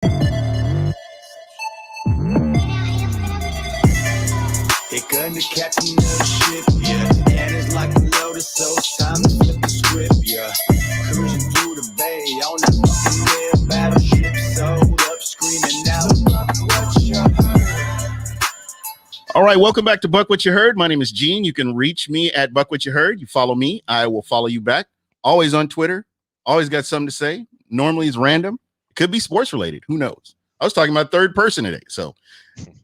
They couldn't catch another ship, yeah. And it's like a lotus, so it's time to flip the script, yeah. Cruising through the bay on that fucking battleship, sold up, screaming out, Buck, what you heard? All right, welcome back to Buck What You Heard. My name is Gene. You can reach me at Buck What You Heard. You follow me, I will follow you back. Always on Twitter. Always got something to say. Normally it's random. It could be sports related. Who knows? I was talking about third person today. So,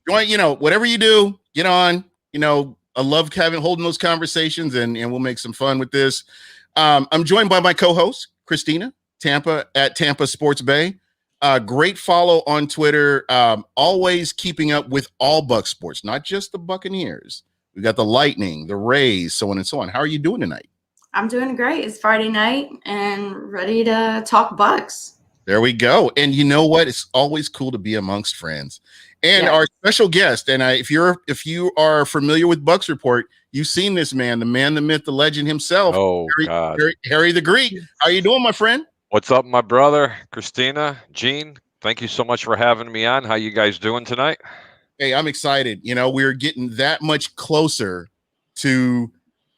join, whatever you do, get on. I love holding those conversations, and we'll make some fun with this. I'm joined by my co-host, Christina, at Tampa Sports Bay. Great follow on Twitter. Always keeping up with all Buck sports, not just the Buccaneers. We got the Lightning, the Rays, so on and so on. How are you doing tonight? I'm doing great. It's Friday night and ready to talk Bucks. There we go. And you know what? It's always cool to be amongst friends. And our special guest, and if you are familiar with Bucks Report, you've seen this man, the myth, the legend himself. Oh, God. Harry the Greek. How you doing, my friend? What's up, my brother? Christina, Gene, thank you so much for having me on. How you guys doing tonight? Hey, I'm excited. We're getting that much closer to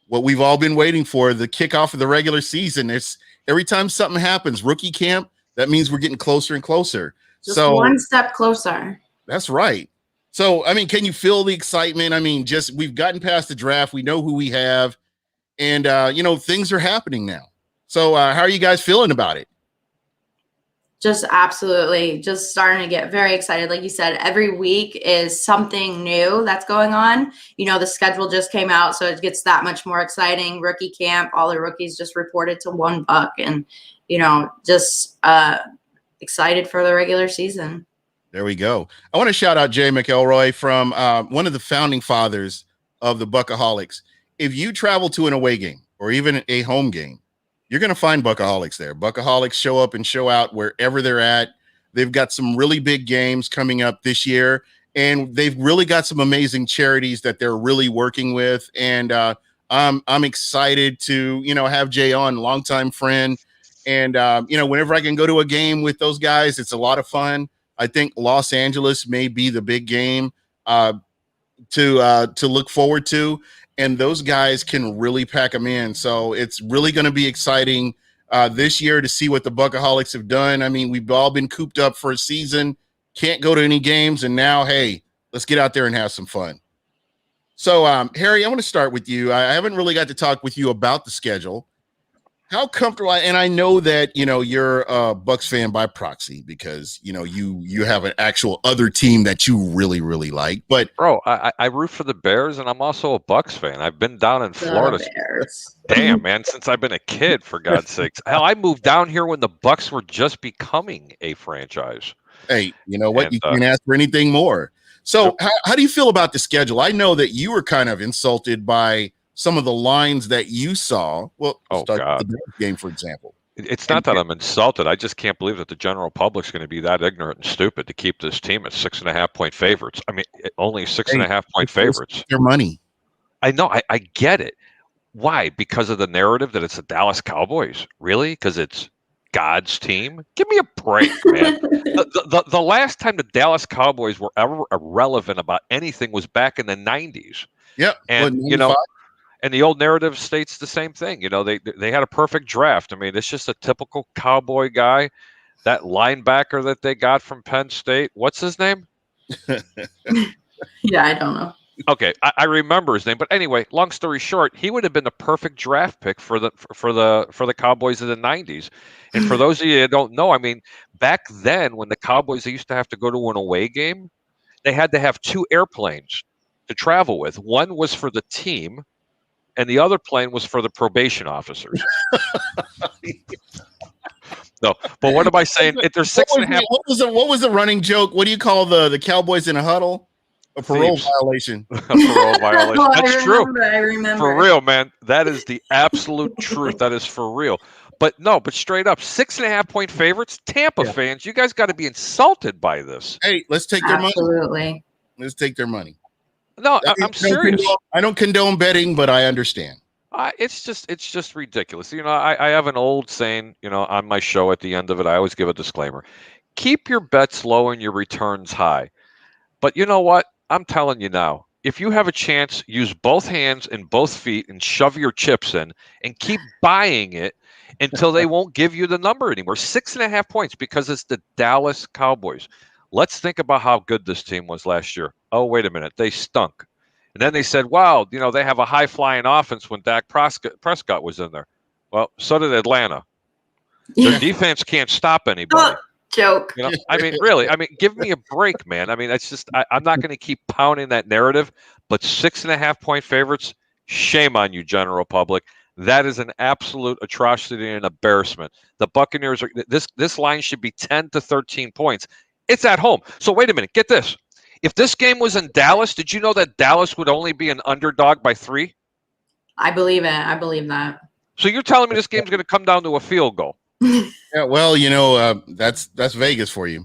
what we've all been waiting for, the kickoff of the regular season. It's every time something happens, rookie camp, that means we're getting closer and closer. Just one step closer. That's right. So, can you feel the excitement? We've gotten past the draft. We know who we have. And, things are happening now. So, how are you guys feeling about it? Just absolutely. Just starting to get very excited. Like you said, every week is something new that's going on. The schedule just came out, so it gets that much more exciting. Rookie camp, all the rookies just reported to $1, and, just excited for the regular season. There we go. I want to shout out Jay McElroy from one of the founding fathers of the Buckaholics. If you travel to an away game or even a home game, you're going to find Buckaholics there. Buckaholics show up and show out wherever they're at. They've got some really big games coming up this year, and they've really got some amazing charities that they're really working with. And I'm excited to, have Jay on, longtime friend. And, whenever I can go to a game with those guys, it's a lot of fun. I think Los Angeles may be the big game to look forward to, and those guys can really pack them in. So it's really going to be exciting this year to see what the Buckaholics have done. We've all been cooped up for a season, can't go to any games, and now, hey, let's get out there and have some fun. So, Harry, I want to start with you. I haven't really got to talk with you about the schedule. How comfortable, and I know that, you're a Bucks fan by proxy because, you have an actual other team that you really, really like. But bro, I root for the Bears, and I'm also a Bucks fan. I've been down in Florida. Damn, man, since I've been a kid, for God's sakes. Hell, I moved down here when the Bucks were just becoming a franchise. Hey, you know what? You can't ask for anything more. So how do you feel about the schedule? I know that you were kind of insulted by some of the lines that you saw. Well, start the game, for example. It's not that I'm insulted. I just can't believe that the general public's going to be that ignorant and stupid to keep this team at 6.5-point favorites. Only 6.5-point favorites. Their money. I know. I get it. Why? Because of the narrative that it's the Dallas Cowboys? Really? Because it's God's team? Give me a break, man. The last time the Dallas Cowboys were ever irrelevant about anything was back in the 90s. Yeah. And, and the old narrative states the same thing. They had a perfect draft. It's just a typical Cowboy guy. That linebacker that they got from Penn State, what's his name? Yeah, I don't know. Okay, I remember his name, but anyway, long story short, he would have been the perfect draft pick for the Cowboys of the 90s. And for those of you that don't know, back then when the Cowboys used to have to go to an away game, they had to have 2 airplanes to travel with. One was for the team, and the other plane was for the probation officers. No, but what am I saying? If there's 6.5. What was the running joke? What do you call the Cowboys in a huddle? A parole violation. A parole violation. That's true. I remember. For real, man. That is the absolute truth. That is for real. But straight up, 6.5-point favorites. Tampa fans, you guys got to be insulted by this. Hey, let's take their money. Absolutely. Let's take their money. No, I'm serious. I don't condone betting, but I understand. It's just ridiculous. I have an old saying, on my show at the end of it, I always give a disclaimer. keep your bets low and your returns high. But you know what? I'm telling you now, if you have a chance, use both hands and both feet and shove your chips in and keep buying it until they won't give you the number anymore. 6.5 points because it's the Dallas Cowboys. Let's think about how good this team was last year. Oh, wait a minute. They stunk. And then they said, wow, they have a high-flying offense when Dak Prescott was in there. Well, so did Atlanta. Their defense can't stop anybody. Joke. Really. Give me a break, man. That's just I'm not going to keep pounding that narrative. But 6.5 point favorites, shame on you, general public. That is an absolute atrocity and embarrassment. The Buccaneers are this line should be 10 to 13 points. It's at home. So wait a minute. Get this. If this game was in Dallas, did you know that Dallas would only be an underdog by 3? I believe it. I believe that. So you're telling me this game's going to come down to a field goal? Yeah, well, that's Vegas for you.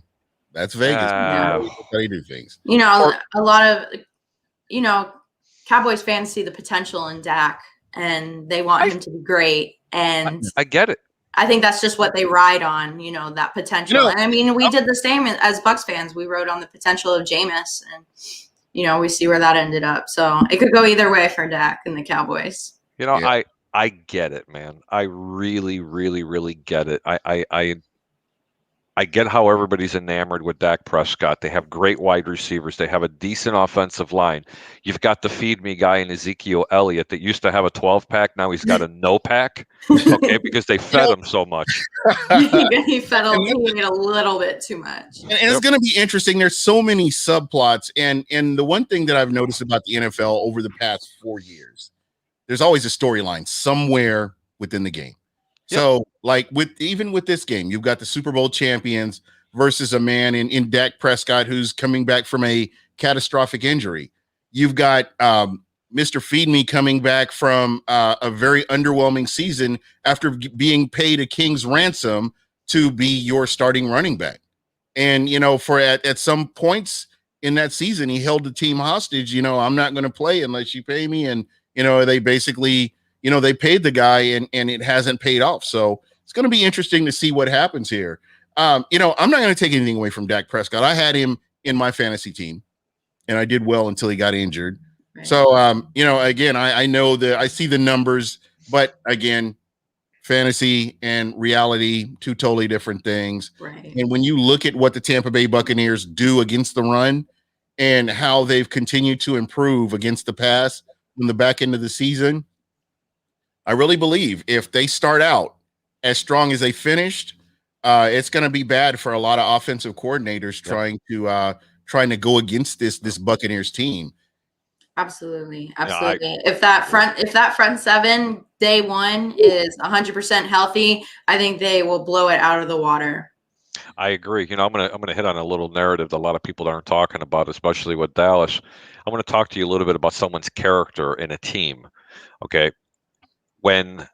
That's Vegas. That's how you do things. A lot of, Cowboys fans see the potential in Dak, and they want him to be great. And I get it. I think that's just what they ride on, that potential. And we did the same as Bucs fans. We rode on the potential of Jameis, and we see where that ended up. So it could go either way for Dak and the Cowboys. I get it, man. I really, really, really get it. I get how everybody's enamored with Dak Prescott. They have great wide receivers. They have a decent offensive line. You've got the feed me guy in Ezekiel Elliott that used to have a 12-pack. Now he's got a no-pack, okay, because they fed him so much. He fed him a little bit too much. And it's going to be interesting. There's so many subplots. And the one thing that I've noticed about the NFL over the past 4 years, there's always a storyline somewhere within the game. Yep. So, like even with this game, you've got the Super Bowl champions versus a man in Dak Prescott who's coming back from a catastrophic injury. You've got Mr. Feed Me coming back from a very underwhelming season after being paid a king's ransom to be your starting running back. And, for at some points in that season, he held the team hostage. I'm not going to play unless you pay me. And, they basically, they paid the guy and it hasn't paid off. So it's going to be interesting to see what happens here. I'm not going to take anything away from Dak Prescott. I had him in my fantasy team and I did well until he got injured. Right. So, again, I know that I see the numbers, but again, fantasy and reality, two totally different things. Right. And when you look at what the Tampa Bay Buccaneers do against the run and how they've continued to improve against the pass in the back end of the season, I really believe if they start out as strong as they finished, it's going to be bad for a lot of offensive coordinators trying to go against this Buccaneers team. Absolutely. If that front seven day one is 100% healthy, I think they will blow it out of the water. I agree. I'm gonna hit on a little narrative that a lot of people aren't talking about, especially with Dallas. I'm going to talk to you a little bit about someone's character in a team. Okay, when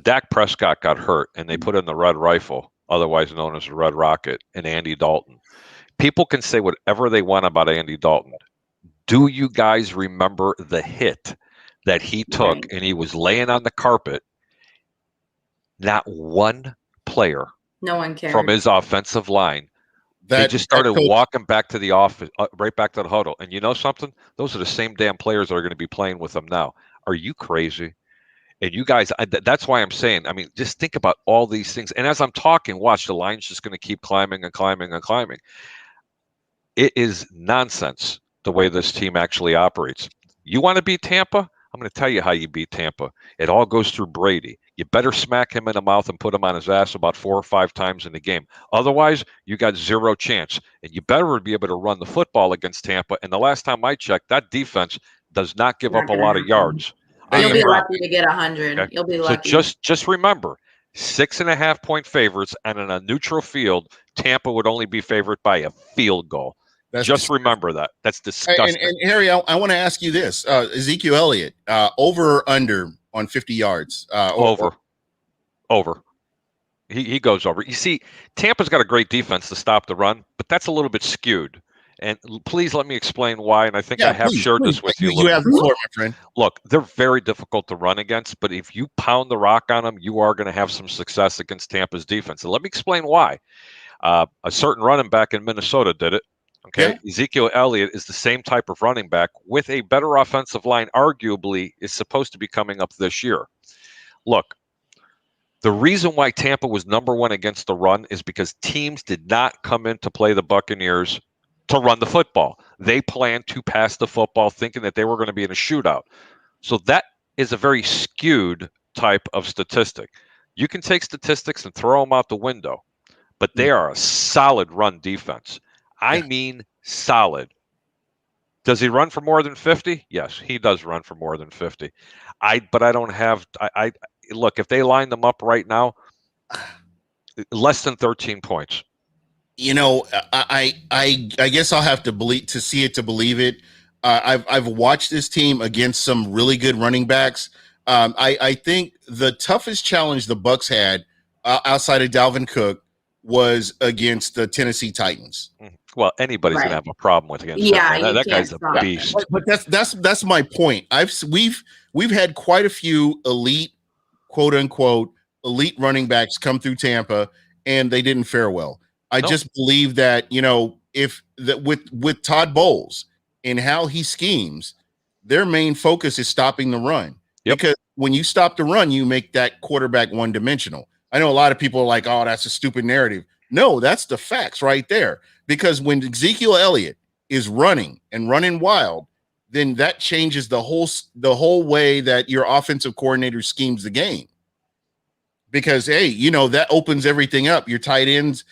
Dak Prescott got hurt and they put in the Red Rifle, otherwise known as the Red Rocket, and Andy Dalton, people can say whatever they want about Andy Dalton. Do you guys remember the hit that he took and he was laying on the carpet? Not one player, no one cared, from his offensive line. They just started walking back to the office, right back to the huddle. And you know something? Those are the same damn players that are going to be playing with them now. Are you crazy? And you guys, that's why I'm saying, just think about all these things. And as I'm talking, watch, the line's just going to keep climbing and climbing and climbing. It is nonsense the way this team actually operates. You want to beat Tampa? I'm going to tell you how you beat Tampa. It all goes through Brady. You better smack him in the mouth and put him on his ass about 4 or 5 times in the game. Otherwise, you got zero chance. And you better be able to run the football against Tampa. And the last time I checked, that defense does not give up a lot of yards. You'll be lucky to get 100. Okay? You'll be lucky. So just remember, 6.5 point favorites, and in a neutral field, Tampa would only be favored by a field goal. Just remember that. That's disgusting. And Harry, I want to ask you this: Ezekiel Elliott, over or under on 50 yards? Over. He goes over. You see, Tampa's got a great defense to stop the run, but that's a little bit skewed. And please let me explain why. And I think I have shared this with you. You have the floor, my friend. Look, they're very difficult to run against, but if you pound the rock on them, you are going to have some success against Tampa's defense. And let me explain why. A certain running back in Minnesota did it. Okay, yeah. Ezekiel Elliott is the same type of running back with a better offensive line, arguably, is supposed to be coming up this year. Look, the reason why Tampa was number one against the run is because teams did not come in to play the Buccaneers to run the football. They planned to pass the football thinking that they were going to be in a shootout. So that is a very skewed type of statistic. You can take statistics and throw them out the window, but they are a solid run defense. I mean solid. Does he run for more than 50? Yes, he does run for more than 50. But I don't have look, if they line them up right now, less than 13 points. You know, I guess I'll have to believe to see it to believe it. I've watched this team against some really good running backs. I think the toughest challenge the Bucs had outside of Dalvin Cook was against the Tennessee Titans. Well, anybody's gonna have a problem with against him. That guy's a beast. But that's my point. We've had quite a few elite, quote unquote, elite running backs come through Tampa, and they didn't fare well. I just believe that, you know, with Todd Bowles and how he schemes, their main focus is stopping the run. Yep. Because when you stop the run, you make that quarterback one-dimensional. I know a lot of people are like, oh, that's a stupid narrative. No, that's the facts right there. Because when Ezekiel Elliott is running and running wild, then that changes the whole way that your offensive coordinator schemes the game. Because, hey, you know, that opens everything up. Your tight ends,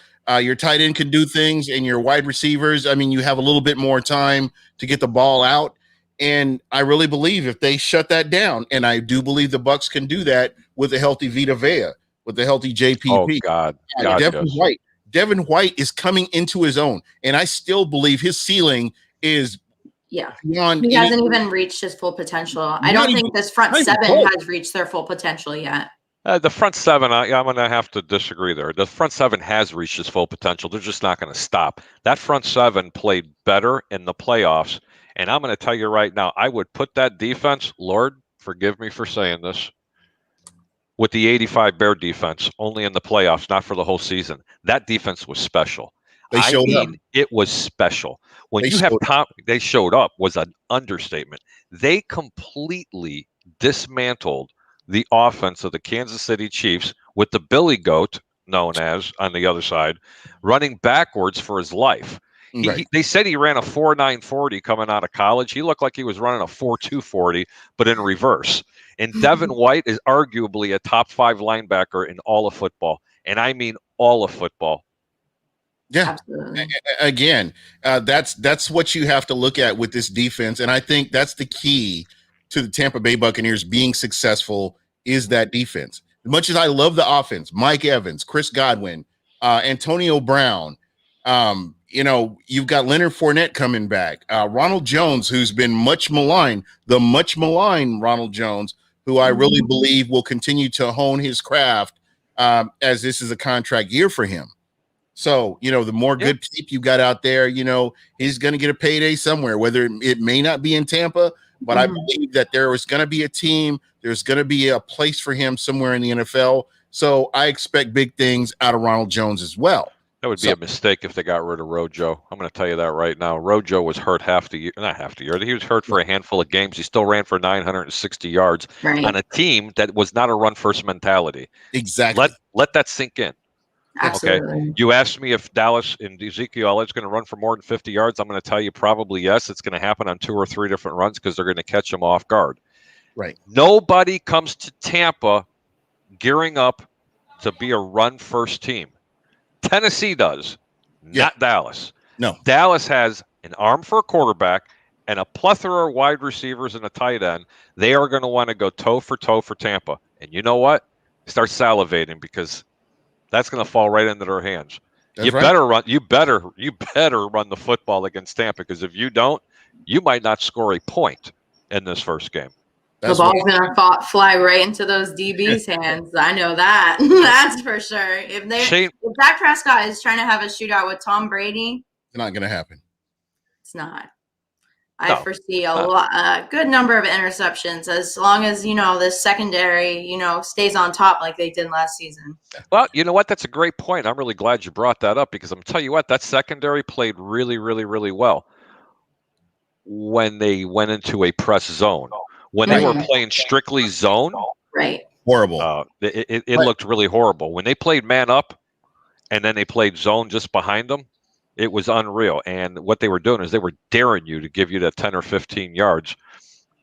your tight end can do things, and your wide receivers, I mean, you have a little bit more time to get the ball out. And I really believe if they shut that down, and I do believe the Bucs can do that with a healthy Vita Vea, with the healthy JPP. Oh, God. Devin White is coming into his own, and I still believe his ceiling is beyond. He hasn't even reached his full potential. I don't think this front seven has reached their full potential yet. The front seven, I'm going to have to disagree there. The front seven has reached its full potential. They're just not going to stop. That front seven played better in the playoffs, and I'm going to tell you right now, I would put that defense, Lord, forgive me for saying this, with the 85 Bear defense, only in the playoffs, not for the whole season. That defense was special. It was special. When they showed up was an understatement. They completely dismantled the offense of the Kansas City Chiefs with the Billy Goat, known as, on the other side, running backwards for his life. Right. They said he ran a 4.9 40 coming out of college. He looked like he was running a 4.2 40, but in reverse. And Devin White is arguably a top 5 linebacker in all of football. And I mean all of football. Yeah. Absolutely. Again, that's what you have to look at with this defense. And I think that's the key to the Tampa Bay Buccaneers being successful is that defense. As much as I love the offense, Mike Evans, Chris Godwin, Antonio Brown, you know, you've got Leonard Fournette coming back, Ronald Jones, who's been much maligned, the much maligned Ronald Jones, who I really believe will continue to hone his craft as this is a contract year for him. So, you know, the more good tape you got out there, you know, he's going to get a payday somewhere, whether it may not be in Tampa, but I believe that there is going to be a team, there's going to be a place for him somewhere in the NFL. So I expect big things out of Ronald Jones as well. That would be a mistake if they got rid of Rojo. I'm going to tell you that right now. Rojo was hurt not half the year. He was hurt for a handful of games. He still ran for 960 yards on a team that was not a run-first mentality. Exactly. Let that sink in. Absolutely. Okay. You asked me if Dallas and Ezekiel Elliott's going to run for more than 50 yards. I'm going to tell you probably yes. It's going to happen on 2 or 3 different runs because they're going to catch him off guard. Right. Nobody comes to Tampa gearing up to be a run-first team. Tennessee does, not Dallas. No. Dallas has an arm for a quarterback and a plethora of wide receivers and a tight end. They are going to want to go toe for Tampa. And you know what? Start salivating because that's going to fall right into their hands. You better run the football against Tampa because if you don't, you might not score a point in this first game. The ball's going to fly right into those DB's hands. I know that. That's for sure. If Dak Prescott is trying to have a shootout with Tom Brady, it's not going to happen. It's not. I foresee a good number of interceptions as long as, the secondary, stays on top like they did last season. Well, you know what? That's a great point. I'm really glad you brought that up because I'm tell you what, that secondary played really, really, really well when they went into a press zone. When they were playing strictly zone, right? Horrible. It looked really horrible. When they played man up and then they played zone just behind them, it was unreal. And what they were doing is they were daring you to give you that 10 or 15 yards.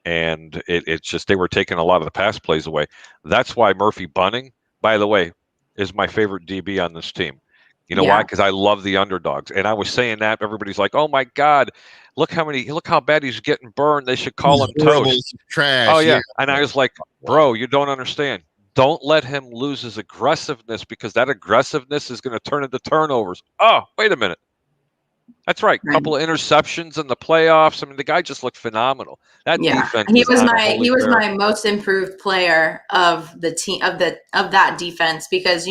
And it's just they were taking a lot of the pass plays away. That's why Murphy Bunting, by the way, is my favorite DB on this team. You know why? Because I love the underdogs. And I was saying that everybody's like, "Oh my God, look how bad he's getting burned. They should call him toast." Trash. Oh yeah. And I was like, "Bro, you don't understand. Don't let him lose his aggressiveness because that aggressiveness is going to turn into turnovers." Oh, wait a minute. That's right. A couple of interceptions in the playoffs. I mean, the guy just looked phenomenal. That defense. He was my most improved player of the team of that defense because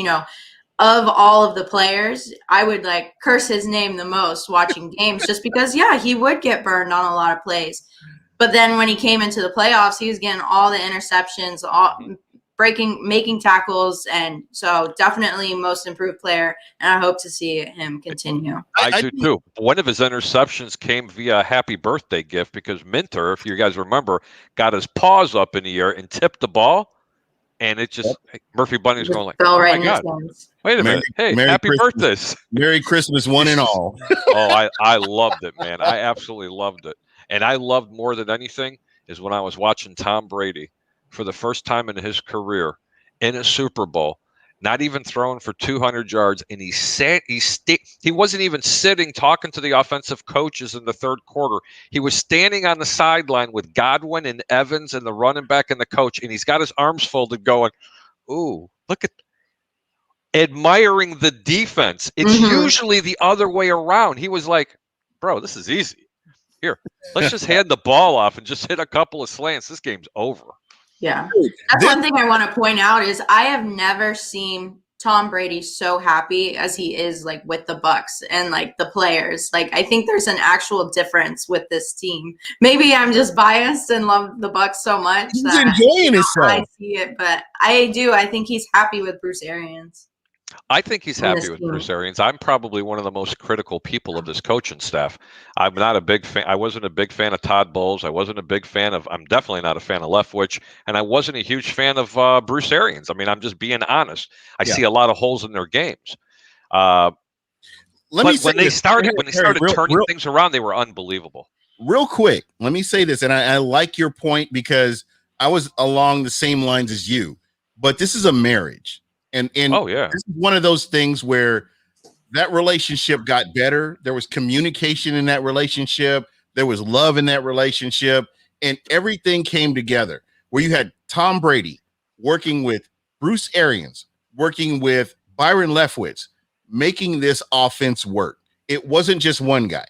of all of the players, I would curse his name the most watching games just because he would get burned on a lot of plays. But then when he came into the playoffs, he was getting all the interceptions, making tackles, and so definitely most improved player, and I hope to see him continue. I do too. One of his interceptions came via a happy birthday gift because Minter, if you guys remember, got his paws up in the air and tipped the ball, and it just Murphy Bunting's going like, "Oh my God, wait a minute, hey, happy birthday, Merry Christmas, one and all." Oh, I loved it, man. I absolutely loved it, and I loved more than anything is when I was watching Tom Brady for the first time in his career in a Super Bowl, not even throwing for 200 yards. And he wasn't even sitting talking to the offensive coaches in the third quarter. He was standing on the sideline with Godwin and Evans and the running back and the coach. And he's got his arms folded going, "Ooh, look at," admiring the defense. It's usually the other way around. He was like, "Bro, this is easy. Here, let's just hand the ball off and just hit a couple of slants. This game's over." Yeah, that's one thing I want to point out is I have never seen Tom Brady so happy as he is with the Bucs and the players. I think there's an actual difference with this team. Maybe I'm just biased and love the Bucs so much he's that enjoying himself. I see it, but I do. I think he's happy with Bruce Arians. I think he's happy with Bruce Arians. I'm probably one of the most critical people of this coaching staff. I'm not a big fan. I wasn't a big fan of Todd Bowles. I wasn't a big fan of. I'm definitely not a fan of Leftwich, and I wasn't a huge fan of Bruce Arians. I mean, I'm just being honest. I see a lot of holes in their games. When they started turning things around, they were unbelievable. Real quick, let me say this, and I like your point because I was along the same lines as you. But this is a marriage. And this is one of those things where that relationship got better. There was communication in that relationship. There was love in that relationship, and everything came together where you had Tom Brady working with Bruce Arians, working with Byron Leftwich, making this offense work. It wasn't just one guy,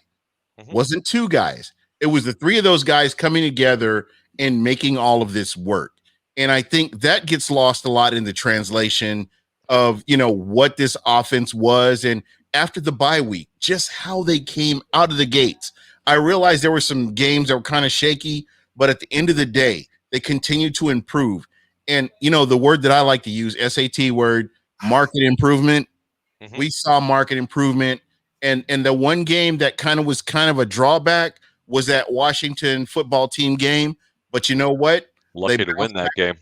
wasn't two guys. It was the three of those guys coming together and making all of this work. And I think that gets lost a lot in the translation of, what this offense was. And after the bye week, just how they came out of the gates. I realized there were some games that were kind of shaky, but at the end of the day, they continued to improve. And, the word that I like to use, SAT word, market improvement. We saw market improvement. And the one game that was a drawback was that Washington football team game. But you know what? Lucky to win that game.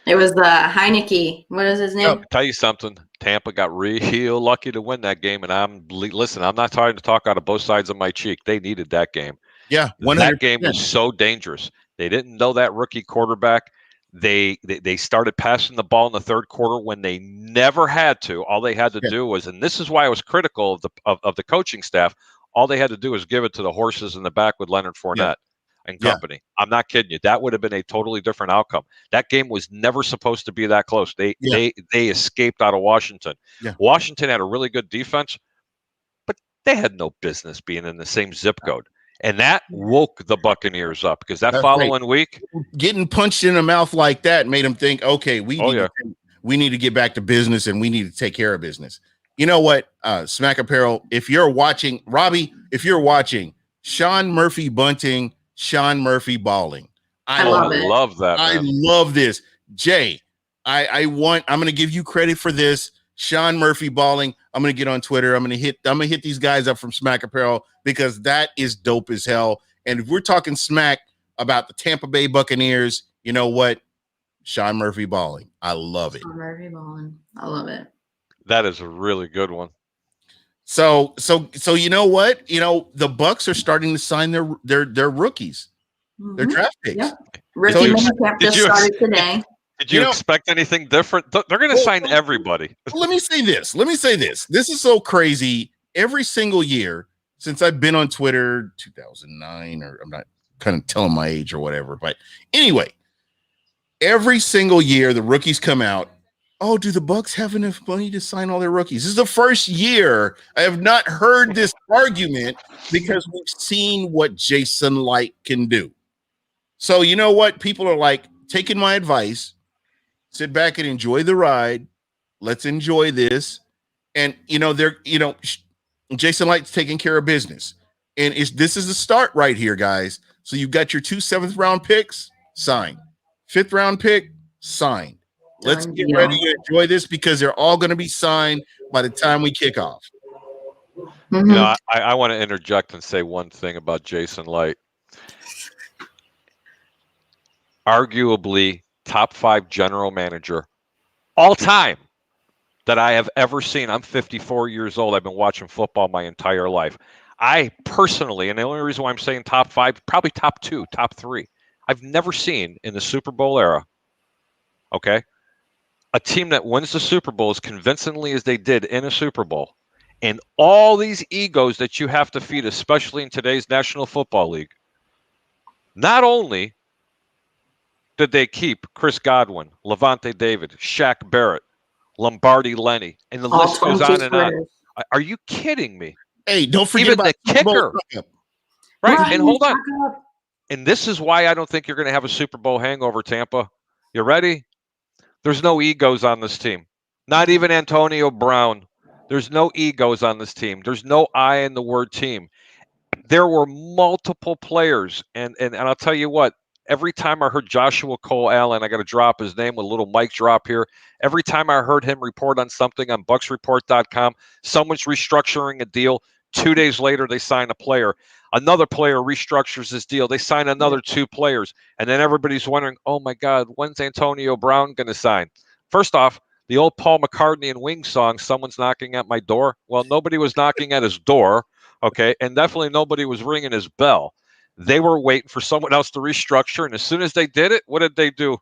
It was the Heineke. What is his name? I'll tell you something. Tampa got real lucky to win that game. And I'm not trying to talk out of both sides of my cheek. They needed that game. Yeah. 100%. That game was so dangerous. They didn't know that rookie quarterback. They started passing the ball in the third quarter when they never had to. All they had to do was, and this is why I was critical of the coaching staff, all they had to do was give it to the horses in the back with Leonard Fournette and company. I'm not kidding you. That would have been a totally different outcome. That game was never supposed to be that close. They escaped out of Washington. Washington had a really good defense, but they had no business being in the same zip code. And that woke the Buccaneers up because that following week, getting punched in the mouth like that made them think, okay, we need to get back to business and we need to take care of business. You know what, Smack Apparel, if you're watching, Robbie, if you're watching, Sean Murphy bunting, Sean Murphy balling. I love it. love that, I man. love this. Jay, I'm going to give you credit for this. Sean Murphy balling. I'm going to get on Twitter. I'm going to hit these guys up from Smack Apparel because that is dope as hell. And if we're talking smack about the Tampa Bay Buccaneers, you know what? Sean Murphy balling. I love it. Sean Murphy balling. I love it. That is a really good one. So you know what? The Bucs are starting to sign their rookies, their draft picks. Yep. Rookie So- minicamp just started today. Did you expect anything different? They're going to sign everybody. Let me say this. This is so crazy. Every single year since I've been on Twitter, 2009, or I'm not kind of telling my age or whatever, but anyway, every single year the rookies come out. Oh, do the Bucs have enough money to sign all their rookies? This is the first year I have not heard this argument because we've seen what Jason Light can do. So you know what? People are like taking my advice. Sit back and enjoy the ride. Let's enjoy this. And Jason Light's taking care of business. And this is the start right here, guys. So you've got your 2 7th-round picks, signed. 5th-round pick, signed. Let's get ready to enjoy this because they're all going to be signed by the time we kick off. Mm-hmm. I want to interject and say one thing about Jason Light. Arguably top 5 general manager all time that I have ever seen. I'm 54 years old. I've been watching football my entire life. I personally, and the only reason why I'm saying top 5, probably top 2, top 3, I've never seen in the Super Bowl era, okay, a team that wins the Super Bowl as convincingly as they did in a Super Bowl, and all these egos that you have to feed, especially in today's National Football League. Not only did they keep Chris Godwin, Levante David, Shaq Barrett, Lombardi Lenny, and the list goes on and on. Are you kidding me? Hey, don't forget Even about the kicker. Right, and hold on. Up. And this is why I don't think you're going to have a Super Bowl hangover, Tampa. You ready? There's no egos on this team. Not even Antonio Brown. There's no egos on this team. There's no I in the word team. There were multiple players, and I'll tell you what, every time I heard Joshua Cole Allen, I got to drop his name with a little mic drop here. Every time I heard him report on something on BucsReport.com, someone's restructuring a deal. 2 days later, they sign a player. Another player restructures his deal. They sign another 2 players. And then everybody's wondering, oh, my God, when's Antonio Brown going to sign? First off, the old Paul McCartney and Wings song, Someone's Knocking at My Door. Well, nobody was knocking at his door, okay? And definitely nobody was ringing his bell. They were waiting for someone else to restructure. And as soon as they did it, what did they do?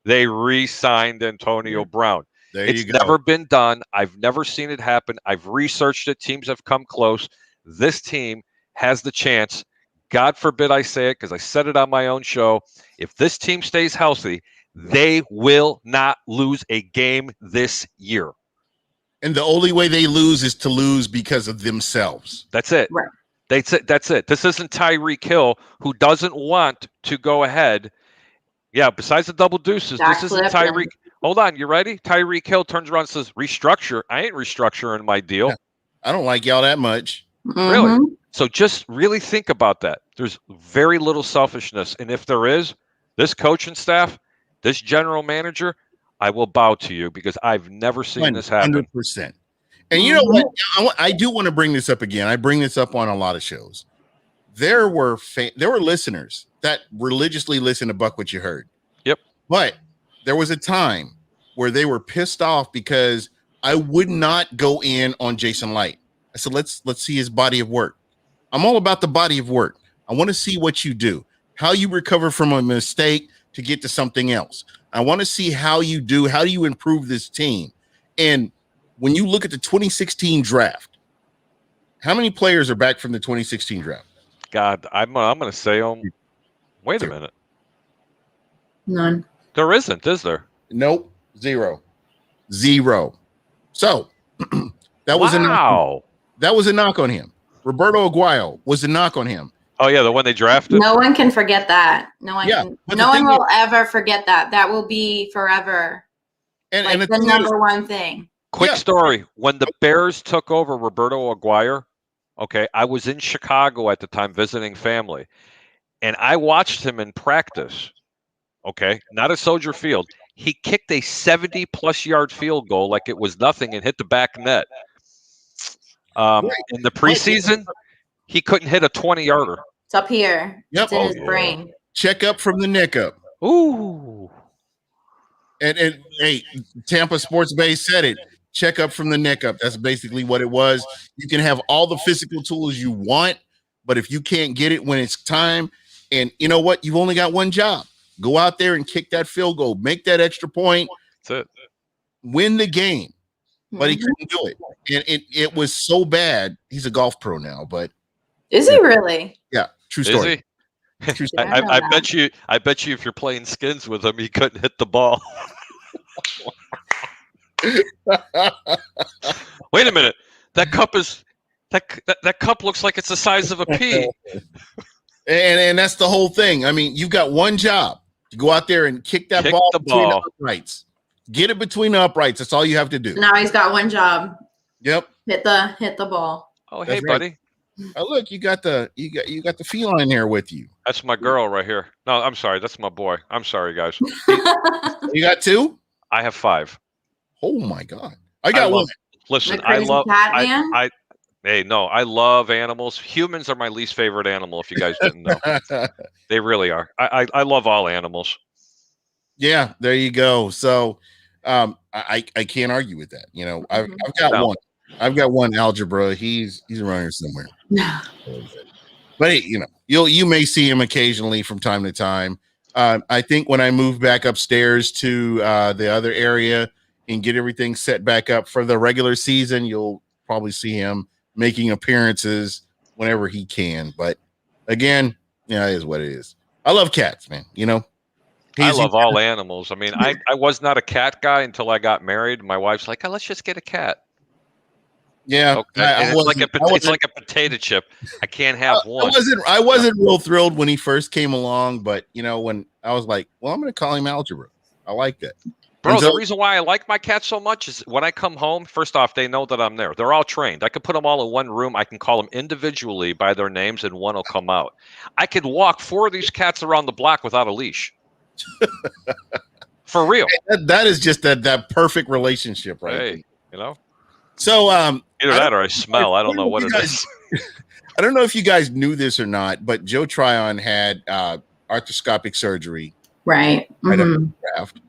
They re-signed Antonio Brown. It's never been done. I've never seen it happen. I've researched it. Teams have come close. This team has the chance. God forbid I say it because I said it on my own show. If this team stays healthy, they will not lose a game this year. And the only way they lose is to lose because of themselves. That's it. Right. That's it. This isn't Tyreek Hill who doesn't want to go ahead. Yeah, besides the double deuces, this isn't Tyreek. Hold on, you ready? Tyreek Hill turns around and says, restructure. I ain't restructuring my deal. Yeah. I don't like y'all that much. Mm-hmm. Really? So just really think about that. There's very little selfishness. And if there is, this coaching staff, this general manager, I will bow to you because I've never seen this happen. 100%. And you know what? I do want to bring this up again. I bring this up on a lot of shows. There were listeners that religiously listened to Buck What You Heard. Yep. But there was a time where they were pissed off because I would not go in on Jason Light. I said, let's see his body of work. I'm all about the body of work. I want to see what you do, how you recover from a mistake to get to something else. I want to see how you improve this team. And when you look at the 2016 draft, how many players are back from the 2016 draft? God, I'm going to say wait a minute. None. There isn't, is there? Nope. Zero. So that was a knock on him. Roberto Aguayo was a knock on him. Oh yeah, the one they drafted. No one can forget that. No one will ever forget that. That will be forever. And the number one thing. Quick story: when the Bears took over Roberto Aguayo, Okay, I was in Chicago at the time visiting family, and I watched him in practice. Okay, not at Soldier Field. He kicked a 70-plus yard field goal like it was nothing and hit the back net. In the preseason, he couldn't hit a 20-yarder. It's up here. Yep. It's in his brain. Check up from the neck up. Ooh. And hey, Tampa Sports Base said it. Check up from the neck up. That's basically what it was. You can have all the physical tools you want, but if you can't get it when it's time, and you know what? You've only got one job. Go out there and kick that field goal. Make that extra point. That's it. Win the game. But he couldn't do it. And it was so bad. He's a golf pro now, but is he really? Yeah, true story. Is he? True story. I bet you if you're playing skins with him, he couldn't hit the ball. Wait a minute. That cup looks like it's the size of a pea. And that's the whole thing. I mean, you've got one job to go out there and kick that ball between the uprights. Get it between the uprights. That's all you have to do. Now he's got one job. Yep. Hit the ball. Oh, That's hey, buddy. Oh, look, you got the feline there with you. That's my girl right here. No, I'm sorry. That's my boy. I'm sorry, guys. You got two? I have 5. Oh my God. I got one. Listen, I love animals. Humans are my least favorite animal, if you guys didn't know. They really are. I love all animals. Yeah, there you go. So I can't argue with that. You know, I've got one. I've got one algebra. He's running somewhere. But hey, you know, you may see him occasionally from time to time. I think when I move back upstairs to the other area and get everything set back up for the regular season, you'll probably see him making appearances whenever he can. But again, yeah, it is what it is. I love cats, man. You know, I love all animals. I mean, I was not a cat guy until I got married. My wife's like, oh, let's just get a cat. Yeah, okay. It's like a potato chip. I can't have one. I wasn't real thrilled when he first came along, but you know, when I was like, well, I'm going to call him Algebra. I like that. Bro, the reason why I like my cats so much is when I come home, first off, they know that I'm there. They're all trained. I could put them all in one room. I can call them individually by their names, and one will come out. I could walk 4 of these cats around the block without a leash. For real. That is just that perfect relationship, right? Hey, you know? So either that or I smell. I don't know what it is. I don't know if you guys knew this or not, but Joe Tryon had arthroscopic surgery. Right. Draft,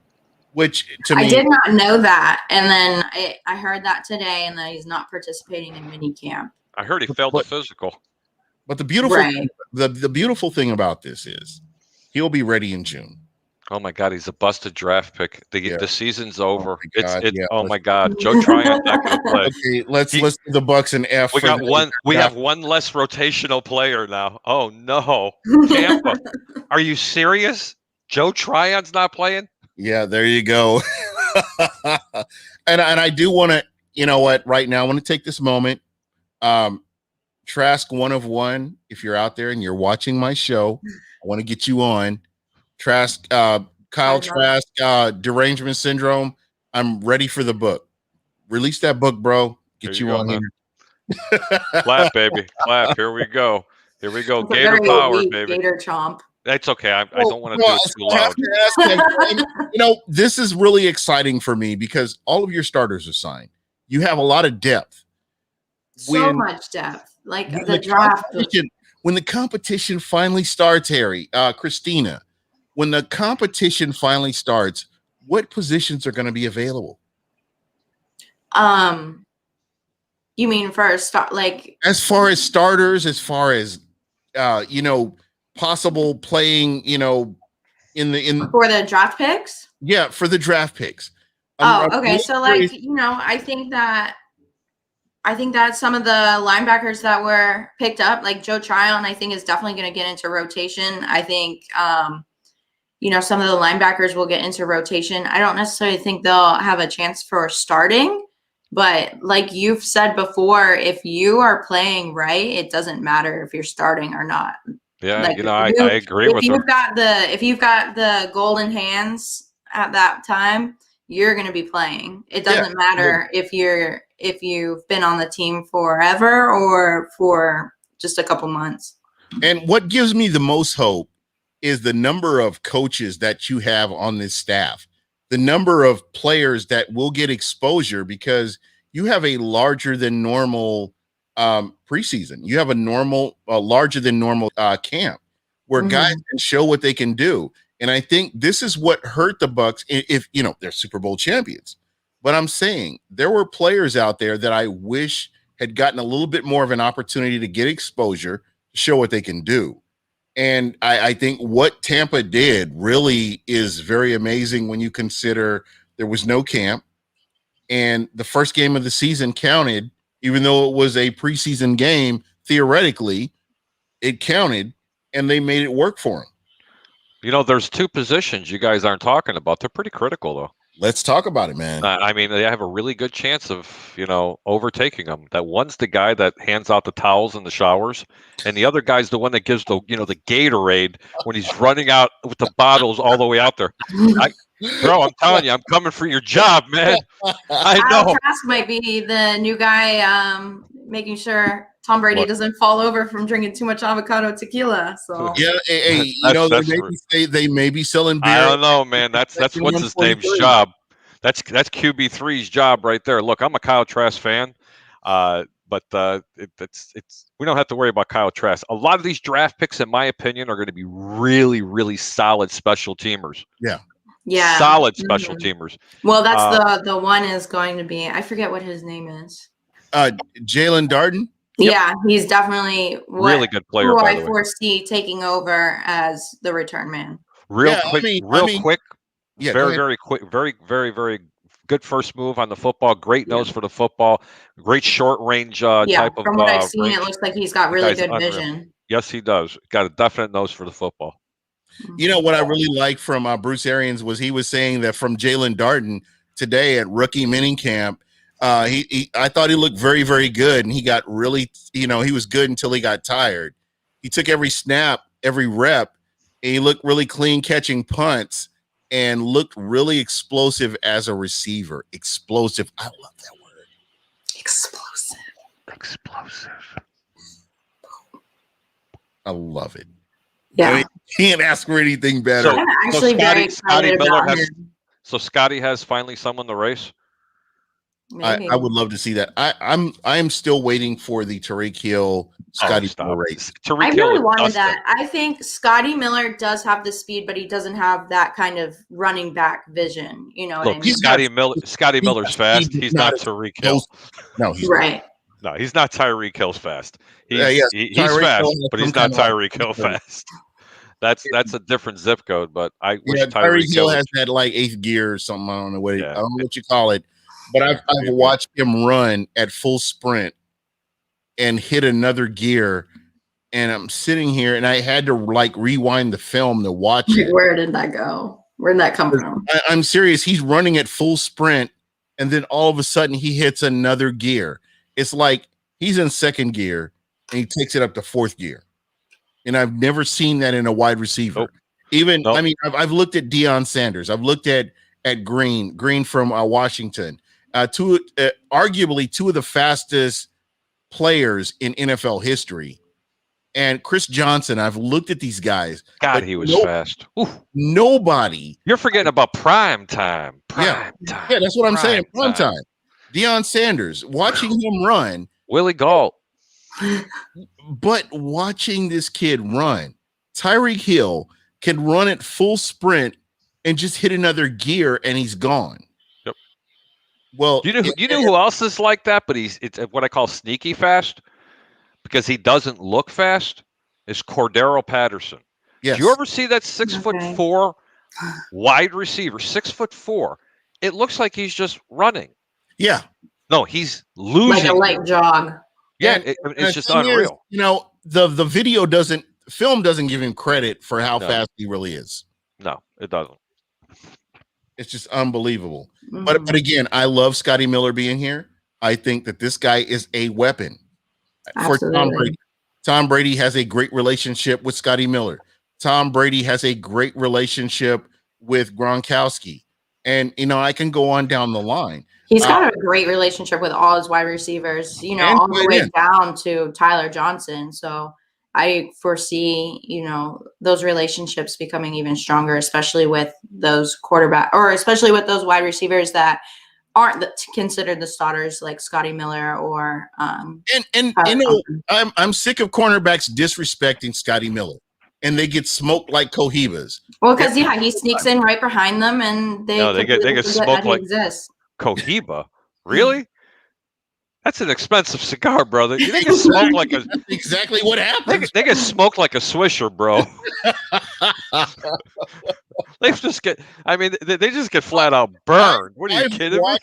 which to me, I did not know that. And then I heard that today, and that he's not participating in mini camp. I heard he failed the physical. But the beautiful thing about this is he'll be ready in June. Oh my God, he's a busted draft pick. The season's over. Oh my God, Joe Tryon's not going to play. Okay, let's do the Bucks and F. We got one. We have one less rotational player now. Oh no, Tampa, are you serious? Joe Tryon's not playing? Yeah, there you go. and I do want to, you know what? Right now, I want to take this moment. Trask 1 if you're out there and you're watching my show, I want to get you on. Trask, Kyle Trask, Derangement Syndrome. I'm ready for the book. Release that book, bro. Get you on here. Clap, baby. Clap. Here we go. Gator power, baby. Gator chomp. That's okay. I don't want to do it too loud. You know, this is really exciting for me because all of your starters are signed. You have a lot of depth. So much depth. Like the draft. When the competition finally starts, Harry, Christina, when the competition finally starts, what positions are going to be available? You mean for like as far as starters, as far as you know, possible playing, you know, in for the draft picks? Yeah, for the draft picks. Okay. So like, you know, I think that some of the linebackers that were picked up, like Joe Tryon, I think is definitely going to get into rotation. I think you know, some of the linebackers will get into rotation. I don't necessarily think they'll have a chance for starting, but like you've said before, if you are playing right, it doesn't matter if you're starting or not. Yeah, like, you know, I agree with her. If you've got the golden hands at that time, you're going to be playing. It doesn't matter if you've been on the team forever or for just a couple months. And what gives me the most hope is the number of coaches that you have on this staff, the number of players that will get exposure because you have a larger than normal preseason. You have a larger than normal camp where guys can show what they can do. And I think this is what hurt the Bucs if they're Super Bowl champions. But I'm saying there were players out there that I wish had gotten a little bit more of an opportunity to get exposure, to show what they can do. And I think what Tampa did really is very amazing when you consider there was no camp and the first game of the season counted, even though it was a preseason game, theoretically, it counted and they made it work for them. There's two positions you guys aren't talking about. They're pretty critical, though. Let's talk about it, man. I mean, they have a really good chance of, overtaking them. That one's the guy that hands out the towels in the showers, and the other guy's the one that gives the Gatorade when he's running out with the bottles all the way out there. Bro, I'm telling you, I'm coming for your job, man. I know. Kyle Trask might be the new guy making sure Tom Brady doesn't fall over from drinking too much avocado tequila. So they may be selling beer. I don't know, man. That's what's his name's job. That's QB3's job right there. Look, I'm a Kyle Trask fan, but it's we don't have to worry about Kyle Trask. A lot of these draft picks, in my opinion, are going to be really, really solid special teamers. Yeah, solid special teamers. Well, that's the one is going to be. I forget what his name is. Jalen Darden. Yep. Yeah, he's definitely really good player. Who by I the way. foresee taking over as the return man. Real quick. Yeah, very quick. Very, very, very good first move on the football. Great nose for the football. Great short range type of. From what I've seen, range. It looks like he's got really good vision. Yes, he does. Got a definite nose for the football. What I really liked from Bruce Arians was he was saying that from Jalen Darden today at rookie minicamp. I thought he looked very, very good, and he got really, he was good until he got tired. He took every snap, every rep, and he looked really clean catching punts and looked really explosive as a receiver. Explosive. I love that word. Explosive. I love it. Yeah. I mean, can't ask for anything better. I'm actually very excited about him. So Scotty has finally summoned the race. I would love to see that. I am still waiting for the Tariq Hill Scotty Miller race. I really wanted that. I think Scotty Miller does have the speed, but he doesn't have that kind of running back vision. You know what I mean? Scotty Miller's fast. He's not Tariq Hill. No, he's right. No, he's not Tyreek Hill's fast. He's Tyreek fast, Hill, but he's not Tyreek Hill fast. That's a different zip code. But I wish Tyreek Hill has that like 8th gear or something. I don't know what you call it. But I've watched him run at full sprint and hit another gear, and I'm sitting here and I had to like rewind the film to watch it. Where did that go? Where did that come from? I'm serious. He's running at full sprint, and then all of a sudden he hits another gear. It's like he's in 2nd gear and he takes it up to 4th gear. And I've never seen that in a wide receiver. Nope. I mean, I've looked at Deion Sanders. I've looked at Green from Washington. Arguably two of the fastest players in NFL history. And Chris Johnson, I've looked at these guys. God, he was fast. Ooh. Nobody. You're forgetting about prime time. Prime time. Yeah, that's what I'm saying. Prime time. Deion Sanders, watching him run. Willie Gault. But watching this kid run, Tyreek Hill can run at full sprint and just hit another gear and he's gone. Yep. Well, you know who else is like that, but it's what I call sneaky fast because he doesn't look fast, is Cordero Patterson. Yes. Do you ever see that 6'4" wide receiver, 6'4"? It looks like he's just running. Yeah. No, he's losing. Like a light jog. Yeah, it's just unreal. The film doesn't give him credit for how fast he really is. No, it doesn't. It's just unbelievable. Mm-hmm. But again, I love Scotty Miller being here. I think that this guy is a weapon for Tom Brady. Tom Brady has a great relationship with Scotty Miller. Tom Brady has a great relationship with Gronkowski. And I can go on down the line. He's got a great relationship with all his wide receivers, all the way down to Tyler Johnson. So I foresee, those relationships becoming even stronger, especially with those especially with those wide receivers that aren't considered the starters, like Scotty Miller or I'm sick of cornerbacks disrespecting Scotty Miller, and they get smoked like cohibas. Well, because he sneaks in right behind them, and they get smoked like cohiba. Really? That's an expensive cigar, brother. You think it's smoked like a... That's exactly what happens. They get smoked like a Swisher, bro. They just get flat out burned. What are you kidding me?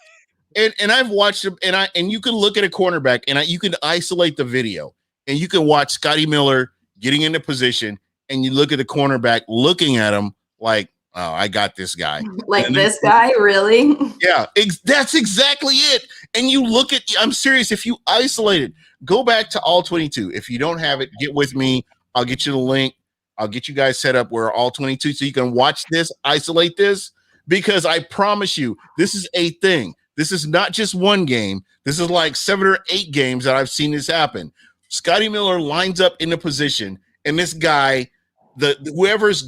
And I've watched them, and you can look at a cornerback, and you can isolate the video, and you can watch Scotty Miller getting into position, and you look at the cornerback looking at him like, oh, I got this guy. Like this guy, really? Yeah, that's exactly it. And you look at, I'm serious, if you isolate it, go back to All 22. If you don't have it, get with me. I'll get you the link. I'll get you guys set up where All 22 so you can watch this, isolate this, because I promise you, this is a thing. This is not just one game. This is like 7 or 8 games that I've seen this happen. Scotty Miller lines up in a position, and this guy, whoever's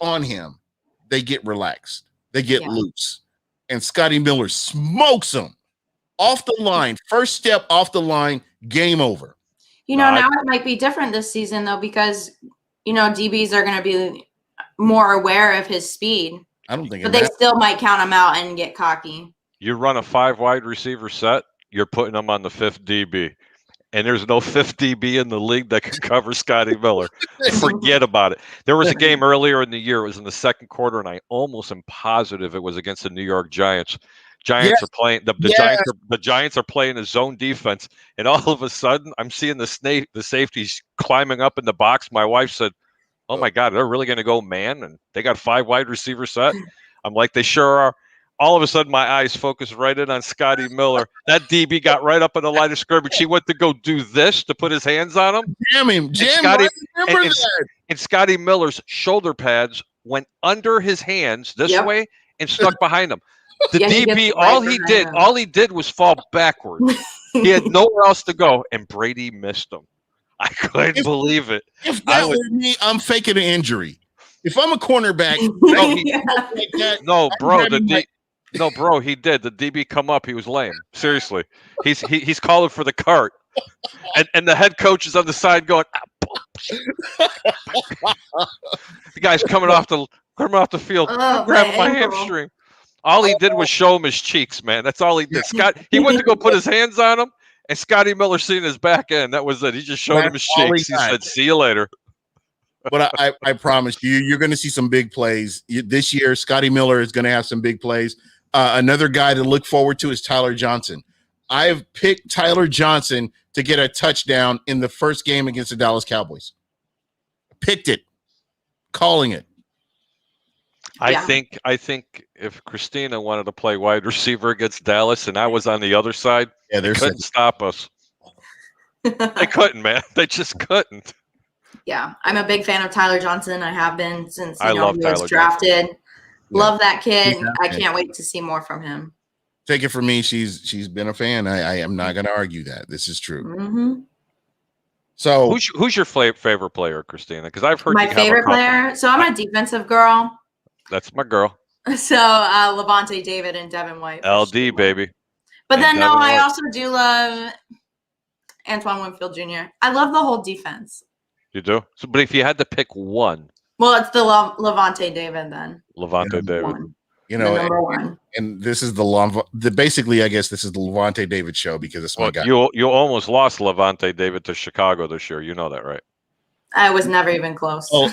on him, they get relaxed. They get loose. And Scotty Miller smokes them off the line. First step off the line, game over. Now it might be different this season, though, because, DBs are going to be more aware of his speed. I don't think but they still might count him out and get cocky. You run a 5 wide receiver set, you're putting them on the 5th DB. And there's no 5th DB in the league that can cover Scotty Miller. Forget about it. There was a game earlier in the year. It was in the second quarter, and I almost am positive it was against the New York Giants. Giants are playing the Giants are playing a zone defense, and all of a sudden, I'm seeing the safeties climbing up in the box. My wife said, "Oh my God, they're really going to go man?" And they got 5 wide receiver set. I'm like, they sure are. All of a sudden, my eyes focused right in on Scotty Miller. That DB got right up in the line of scrimmage. He went to go do this to put his hands on him. Jam him. And Scotty Miller's shoulder pads went under his hands this way and stuck behind him. The DB, all he did was fall backwards. He had nowhere else to go, and Brady missed him. I couldn't believe it. If that were me, I'm faking an injury. If I'm a cornerback, No, bro, he did. The DB come up. He was lame. Seriously, he's calling for the cart, and the head coach is on the side going. The guy's coming off the field, grabbing my hamstring. All he did was show him his cheeks, man. That's all he did. He went to go put his hands on him, and Scotty Miller seen his back end. That was it. He just showed him his cheeks. He said, "See you later." But I promise you're going to see some big plays this year. Scotty Miller is going to have some big plays. Another guy to look forward to is Tyler Johnson. I've picked Tyler Johnson to get a touchdown in the first game against the Dallas Cowboys. Picked it, calling it. I think if Christina wanted to play wide receiver against Dallas and I was on the other side, they couldn't stop us. They couldn't, man. They just couldn't. Yeah, I'm a big fan of Tyler Johnson. I have been since he was drafted. Johnson. Love that kid. I can't wait to see more from him. Take it from me. She's been a fan. I am not going to argue that. This is true. Mm-hmm. So who's your favorite player, Christina? Because I've heard my favorite player. So I'm a defensive girl. That's my girl. So Levante David and Devin White. LD baby. But then I also do love Antoine Winfield Jr. I love the whole defense. You do? So, but if you had to pick one. Well, it's the Levante David then. Levante David. One. Number one. And this is basically, I guess this is the Levante David show because it's my guy. You almost lost Levante David to Chicago this year. You know that, right? I was never even close. No.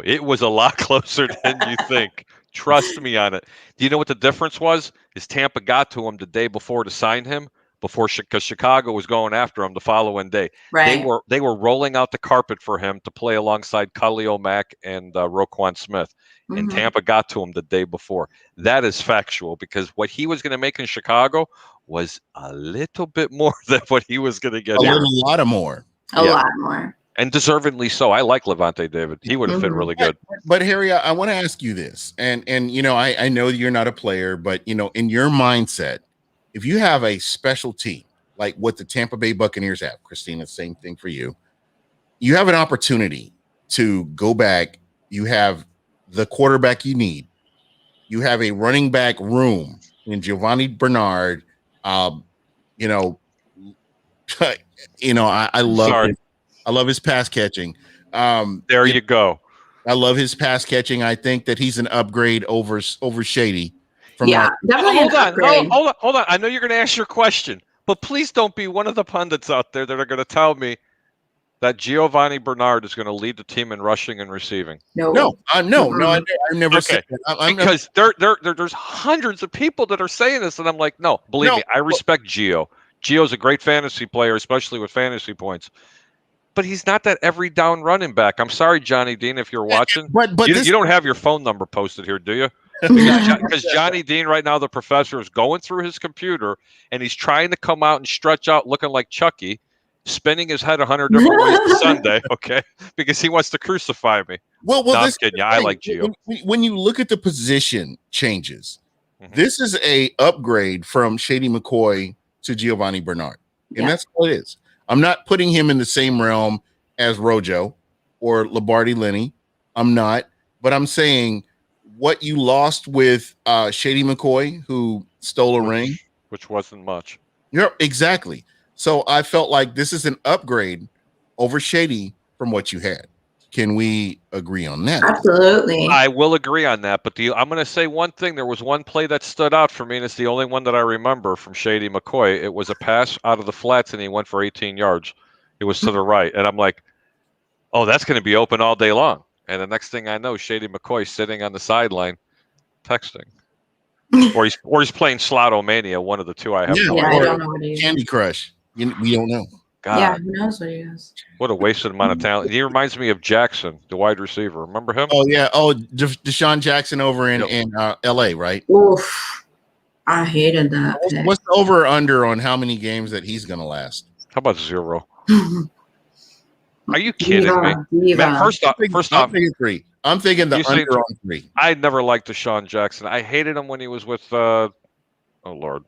It was a lot closer than you think. Trust me on it. Do you know what the difference was? Is Tampa got to him the day before to sign him because Chicago was going after him the following day. Right. They were rolling out the carpet for him to play alongside Khalil Mack and Roquan Smith. And Tampa got to him the day before. That is factual because what he was going to make in Chicago was a little bit more than what he was going to get. A lot more. A lot more. And deservedly so. I like Levante David. He would have fit really good. But Harry, I want to ask you this, and I know you're not a player, but in your mindset, if you have a special team like what the Tampa Bay Buccaneers have, Christina, same thing for you. You have an opportunity to go back. You have the quarterback you need. You have a running back room in Giovanni Bernard. I love his, I love his pass catching. There you go. I love his pass catching. I think that he's an upgrade over Shady. Definitely. Hold on. I know you're going to ask your question, but please don't be one of the pundits out there that are going to tell me that Giovanni Bernard is going to lead the team in rushing and receiving. No, I never said that. Because there's hundreds of people that are saying this, and I'm like, no, believe me, I respect Gio. Gio's a great fantasy player, especially with fantasy points. But he's not that every down running back. I'm sorry, Johnny Dean, if you're watching. But you don't have your phone number posted here, do you? Because Johnny Dean right now, the professor, is going through his computer, and he's trying to come out and stretch out looking like Chucky, spinning his head 100 different ways to Sunday, okay? Because he wants to crucify me. Well, I'm kidding you. I like Gio. When you look at the position changes, this is a upgrade from Shady McCoy to Giovanni Bernard. And that's all it is. I'm not putting him in the same realm as Rojo or Lombardi Lenny. I'm not. But I'm saying what you lost with Shady McCoy, who stole a ring. Which wasn't much. Yeah, exactly. So I felt like this is an upgrade over Shady from what you had. Can we agree on that? Absolutely. I will agree on that, but I'm going to say one thing. There was one play that stood out for me, and it's the only one that I remember from Shady McCoy. It was a pass out of the flats, and he went for 18 yards. It was to the right, and I'm like, oh, that's going to be open all day long. And the next thing I know, Shady McCoy sitting on the sideline texting. or he's playing Slotomania, one of the two. I have no idea. I don't know what he is. Candy Crush. We don't know. God. Yeah, who knows what he is? What a wasted amount of talent. He reminds me of Jackson, the wide receiver. Remember him? Oh, yeah. Oh, Deshaun Jackson over in L.A., right? Oof. I hated that. What's the over or under on how many games that he's going to last? How about 0? Are you kidding me? Man, first off, I'm thinking 3. I'm thinking the under on 3. I never liked Deshaun Jackson. I hated him when he was with, oh, Lord.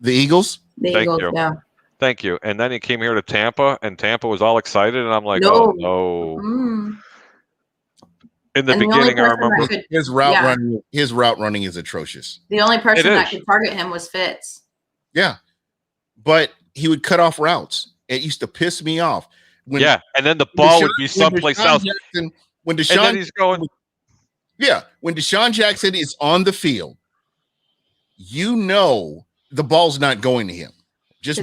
The Eagles? Thank you. Yeah. Thank you. And then he came here to Tampa, and Tampa was all excited, and I'm like, oh, no. In the beginning, I remember his route running is atrocious. The only person that could target him was Fitz. Yeah. But he would cut off routes. It used to piss me off. And then the ball would be someplace else. When Deshaun Jackson is on the field, the ball's not going to him. Just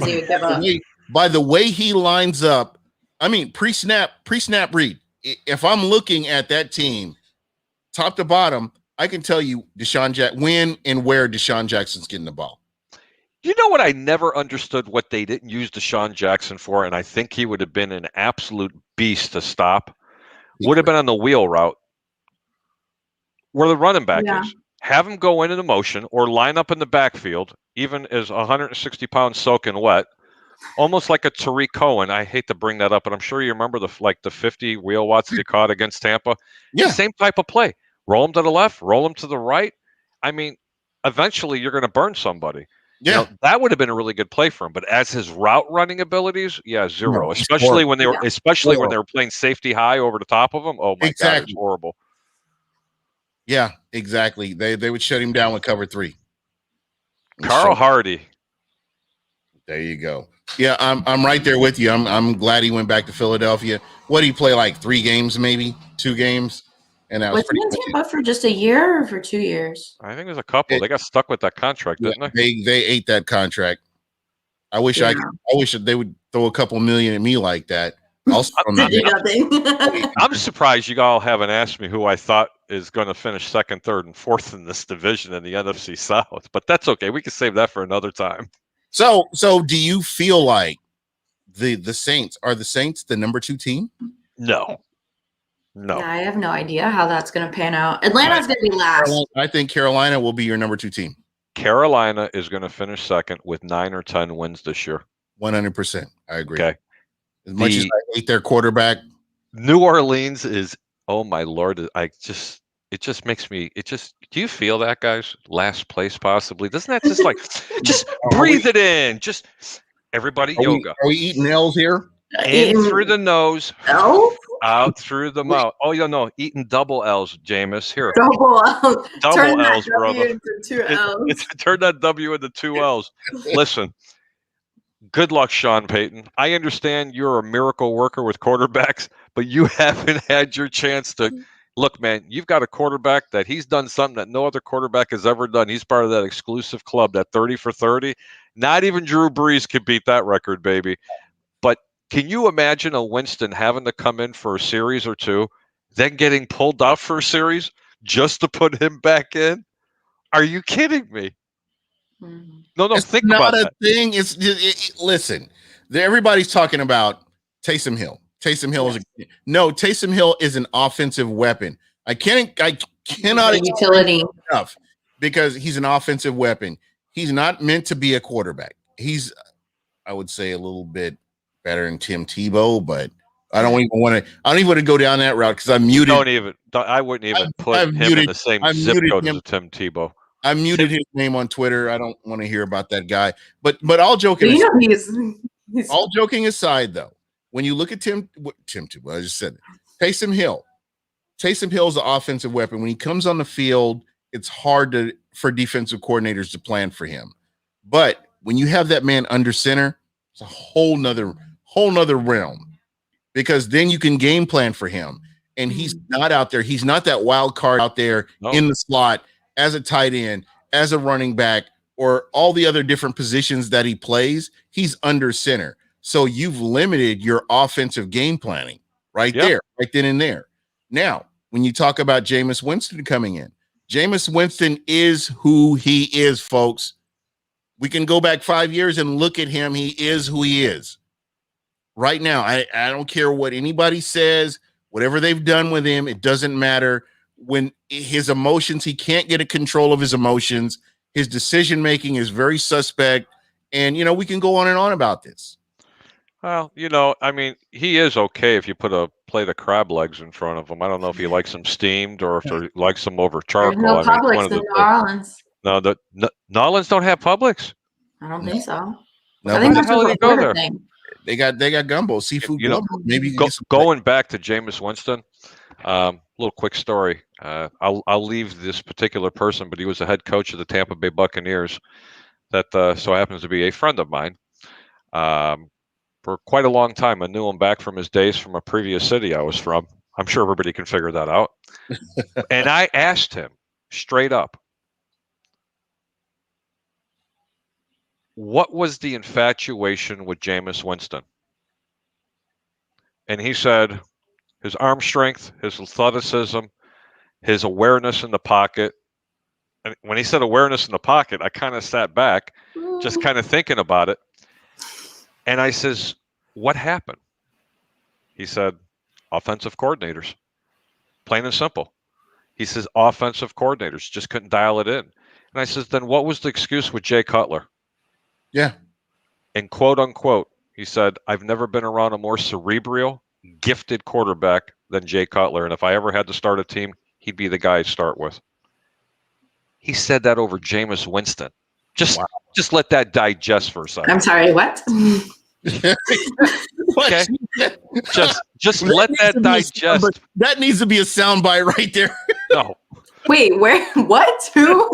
by the way he lines up. I mean, pre-snap read. If I'm looking at that team, top to bottom, I can tell you when and where Deshaun Jackson's getting the ball. You know what? I never understood what they didn't use Deshaun Jackson for, and I think he would have been an absolute beast to stop. Would have been on the wheel route where the running back is. Have him go into motion or line up in the backfield, even as 160 pounds soaking wet, almost like a Tariq Cohen. I hate to bring that up, but I'm sure you remember the 50 wheel watts that he caught against Tampa. Yeah, same type of play. Roll him to the left, roll him to the right. I mean, eventually you're going to burn somebody. Yeah, that would have been a really good play for him. But as his route running abilities, 0. No, especially when they were playing safety high over the top of him. Oh my God, it's horrible. Yeah, exactly. They would shut him down with cover 3. Carl Hardy. There you go. Yeah, I'm right there with you. I'm glad he went back to Philadelphia. What did he play, like 3 games, maybe 2 games? And that was he in Tampa for just a year or for 2 years? I think it was a couple. They got stuck with that contract, didn't they? They ate that contract. I wish they would throw a couple million at me like that. I'm surprised you all haven't asked me who I thought is going to finish 2nd, 3rd, and 4th in this division in the NFC South, but that's okay. We can save that for another time. So do you feel like the Saints are the number 2 team? No. Yeah, I have no idea how that's going to pan out. Atlanta's going to be last. I think Carolina will be your number 2 team. Carolina is going to finish 2nd with 9 or 10 wins this year. 100%. I agree. Okay. As much as I hate their quarterback, New Orleans is, oh my Lord, it just makes me, do you feel that, guys? Last place possibly. Doesn't that just like, just breathe it in. Just everybody yoga. Are we eating L's here? In through the nose, L? out through the mouth. Oh, you know, eating double L's, Jameis. Here. Double L. Double Turn that L's, W brother. into two L's. Turn that W into two L's. Listen, good luck, Sean Payton. I understand you're a miracle worker with quarterbacks, but you haven't had your chance to look, man. You've got a quarterback that he's done something that no other quarterback has ever done. He's part of that exclusive club, that 30 for 30. Not even Drew Brees could beat that record, baby. But can you imagine a Winston having to come in for a series or two, then getting pulled out for a series just to put him back in? Are you kidding me? No, it's think not about a that. thing. Listen, everybody's talking about Taysom Hill. Taysom Hill Taysom Hill is an offensive weapon. I cannot utility enough because he's an offensive weapon. He's not meant to be a quarterback. He's, I would say, a little bit better than Tim Tebow, but I don't even want to go down that route because I muted. I wouldn't even put him in the same zip code as Tim Tebow. I muted his name on Twitter. I don't want to hear about that guy. But all joking aside, all joking aside, though, when you look at Tim Tebow, I just said Taysom Hill is an offensive weapon. When he comes on the field, it's hard for defensive coordinators to plan for him. But when you have that man under center, it's a whole nother realm, because then you can game plan for him. And he's not out there. He's not that wild card out there in the slot as a tight end, as a running back, or all the other different positions that he plays. He's under center. So you've limited your offensive game planning there, right then and there. Now, when you talk about Jameis Winston coming in, Jameis Winston is who he is, folks. We can go back 5 years and look at him. He is who he is. Right now, I don't care what anybody says, whatever they've done with him, it doesn't matter. When his emotions, he can't get a control of his emotions. His decision-making is very suspect. And, we can go on and on about this. Well, I mean, he is okay if you put a plate of crab legs in front of him. I don't know if he likes them steamed or if he likes them over charcoal. There's no Publix in New Orleans. No, New Orleans don't have Publix. I don't think so. No, I think that's how you go there. Thing. They got gumbo, seafood gumbo. Maybe going back to Jameis Winston. Little quick story. I'll leave this particular person, but he was the head coach of the Tampa Bay Buccaneers. That so happens to be a friend of mine. For quite a long time, I knew him back from his days from a previous city I was from. I'm sure everybody can figure that out. And I asked him straight up, what was the infatuation with Jameis Winston? And he said his arm strength, his athleticism, his awareness in the pocket. And when he said awareness in the pocket, I kind of sat back, just kind of thinking about it. And I says, what happened? He said, offensive coordinators. Plain and simple. He says, offensive coordinators just couldn't dial it in. And I says, then what was the excuse with Jay Cutler? Yeah. And quote unquote, he said, I've never been around a more cerebral, gifted quarterback than Jay Cutler. And if I ever had to start a team, he'd be the guy I'd start with. He said that over Jameis Winston. Just let that digest for a second. I'm sorry, what? Okay. Just let that digest. That needs to be a soundbite right there. No. Wait, where? What? Who?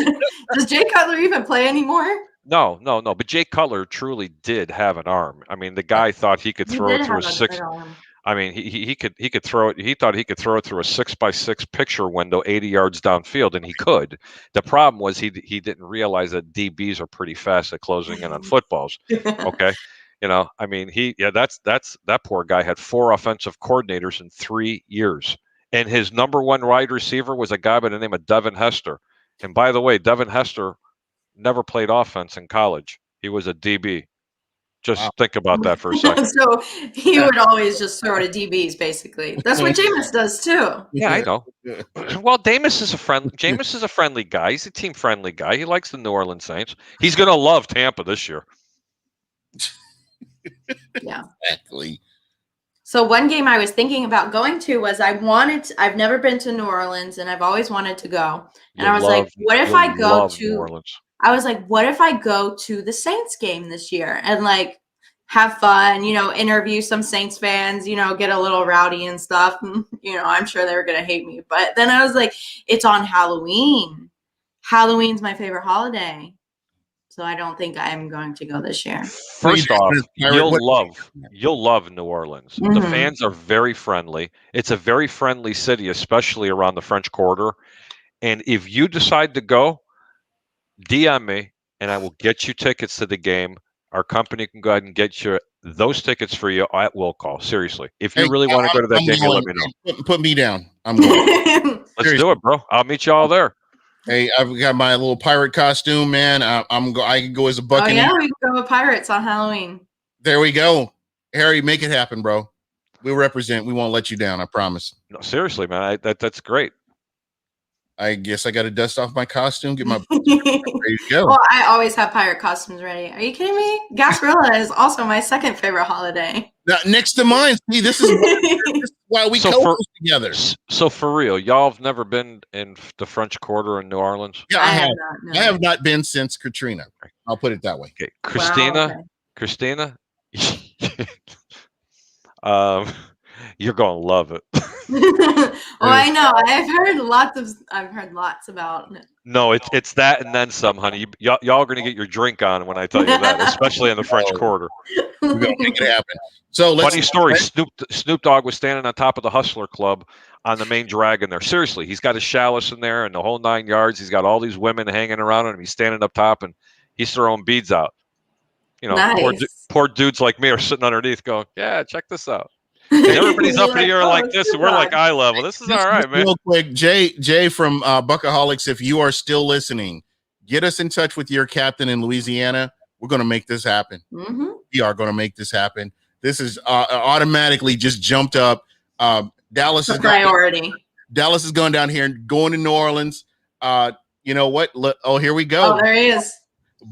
Does Jay Cutler even play anymore? No. But Jay Cutler truly did have an arm. I mean, the guy thought he could throw it through a six. I mean, he could throw it. He thought he could throw it through a 6x6 picture window 80 yards downfield, and he could. The problem was he didn't realize that DBs are pretty fast at closing in on footballs. Okay. I mean, that poor guy had 4 offensive coordinators in 3 years. And his number one wide receiver was a guy by the name of Devin Hester. And by the way, Devin Hester never played offense in college. He was a DB. Just think about that for a second. So he would always just throw to DBs, basically. That's what Jameis does too. Yeah, I know. Well, Jameis is a friendly guy. He's a team-friendly guy. He likes the New Orleans Saints. He's going to love Tampa this year. Yeah. Exactly. So one game I was thinking about going to was I've never been to New Orleans and I've always wanted to go. And I was like, what if I go to New Orleans? I was like, what if I go to the Saints game this year and like have fun, interview some Saints fans, get a little rowdy and stuff. I'm sure they were going to hate me. But then I was like, it's on Halloween. Halloween's my favorite holiday. So I don't think I'm going to go this year. First off, you'll love New Orleans. Mm-hmm. The fans are very friendly. It's a very friendly city, especially around the French Quarter. And if you decide to go, DM me and I will get you tickets to the game. Our company can go ahead and get you those tickets for you at will call. Seriously. If you really want to go to that game, you let me know. Put me down. I'm going. Let's do it, bro. I'll meet you all there. Hey, I've got my little pirate costume, man. I can go as a Buccaneer. Oh yeah, we can go with pirates on Halloween. There we go. Harry, make it happen, bro. We'll represent. We won't let you down. I promise. No, seriously, man. That's great. I guess I got to dust off my costume, get my ready to go. Well, I always have pirate costumes ready. Are you kidding me? Gasparilla is also my second favorite holiday. Now, next to mine. See, this is why we co-host together. So for real, y'all have never been in the French Quarter in New Orleans? Yeah, I have. I have not been since Katrina. I'll put it that way. Okay, Christina. Wow, okay. Christina, you're gonna love it. Well, I know. I've heard lots about it. No, it's that and then some, honey. Y'all are gonna get your drink on when I tell you that, especially in the French Quarter. We're gonna make it happen. So funny story. Snoop Dogg was standing on top of the Hustler Club on the main dragon there. Seriously, he's got his chalice in there and the whole 9 yards. He's got all these women hanging around him. He's standing up top and he's throwing beads out. Nice. Poor dudes like me are sitting underneath going, yeah, check this out. And everybody's up in the air like this, and we're like eye level. This is all right, man. Real quick, Jay from BucWhatYaHeard, if you are still listening, get us in touch with your captain in Louisiana. We're going to make this happen. Mm-hmm. We are going to make this happen. This is automatically just jumped up. Dallas is priority. Dallas is going down here and going to New Orleans. You know what? Here we go. Oh, there he is.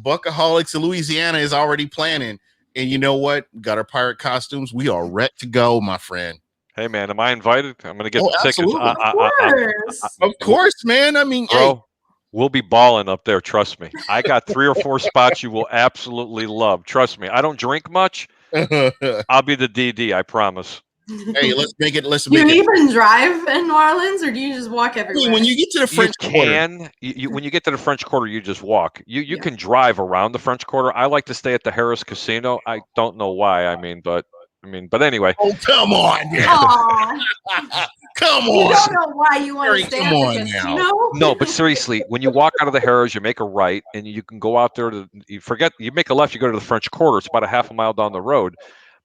BucWhatYaHeard in Louisiana is already planning. And you know what? Got our pirate costumes. We are ready to go, my friend. Hey, man, am I invited? I'm going to get the tickets. Of course, man. I mean, bro, we'll be balling up there. Trust me. I got 3 or 4 spots you will absolutely love. Trust me. I don't drink much. I'll be the DD. I promise. Hey, let's make it. Do you even drive in New Orleans, or do you just walk everywhere? When you get to the French Quarter, when you get to the French Quarter, you just walk. You can drive around the French Quarter. I like to stay at the Harris Casino. I don't know why. But anyway. Oh, come on, come on. You don't know why you want to stay at the casino? No, but seriously, when you walk out of the Harris, you make a right, and you can go out there you make a left, you go to the French Quarter. It's about a half a mile down the road.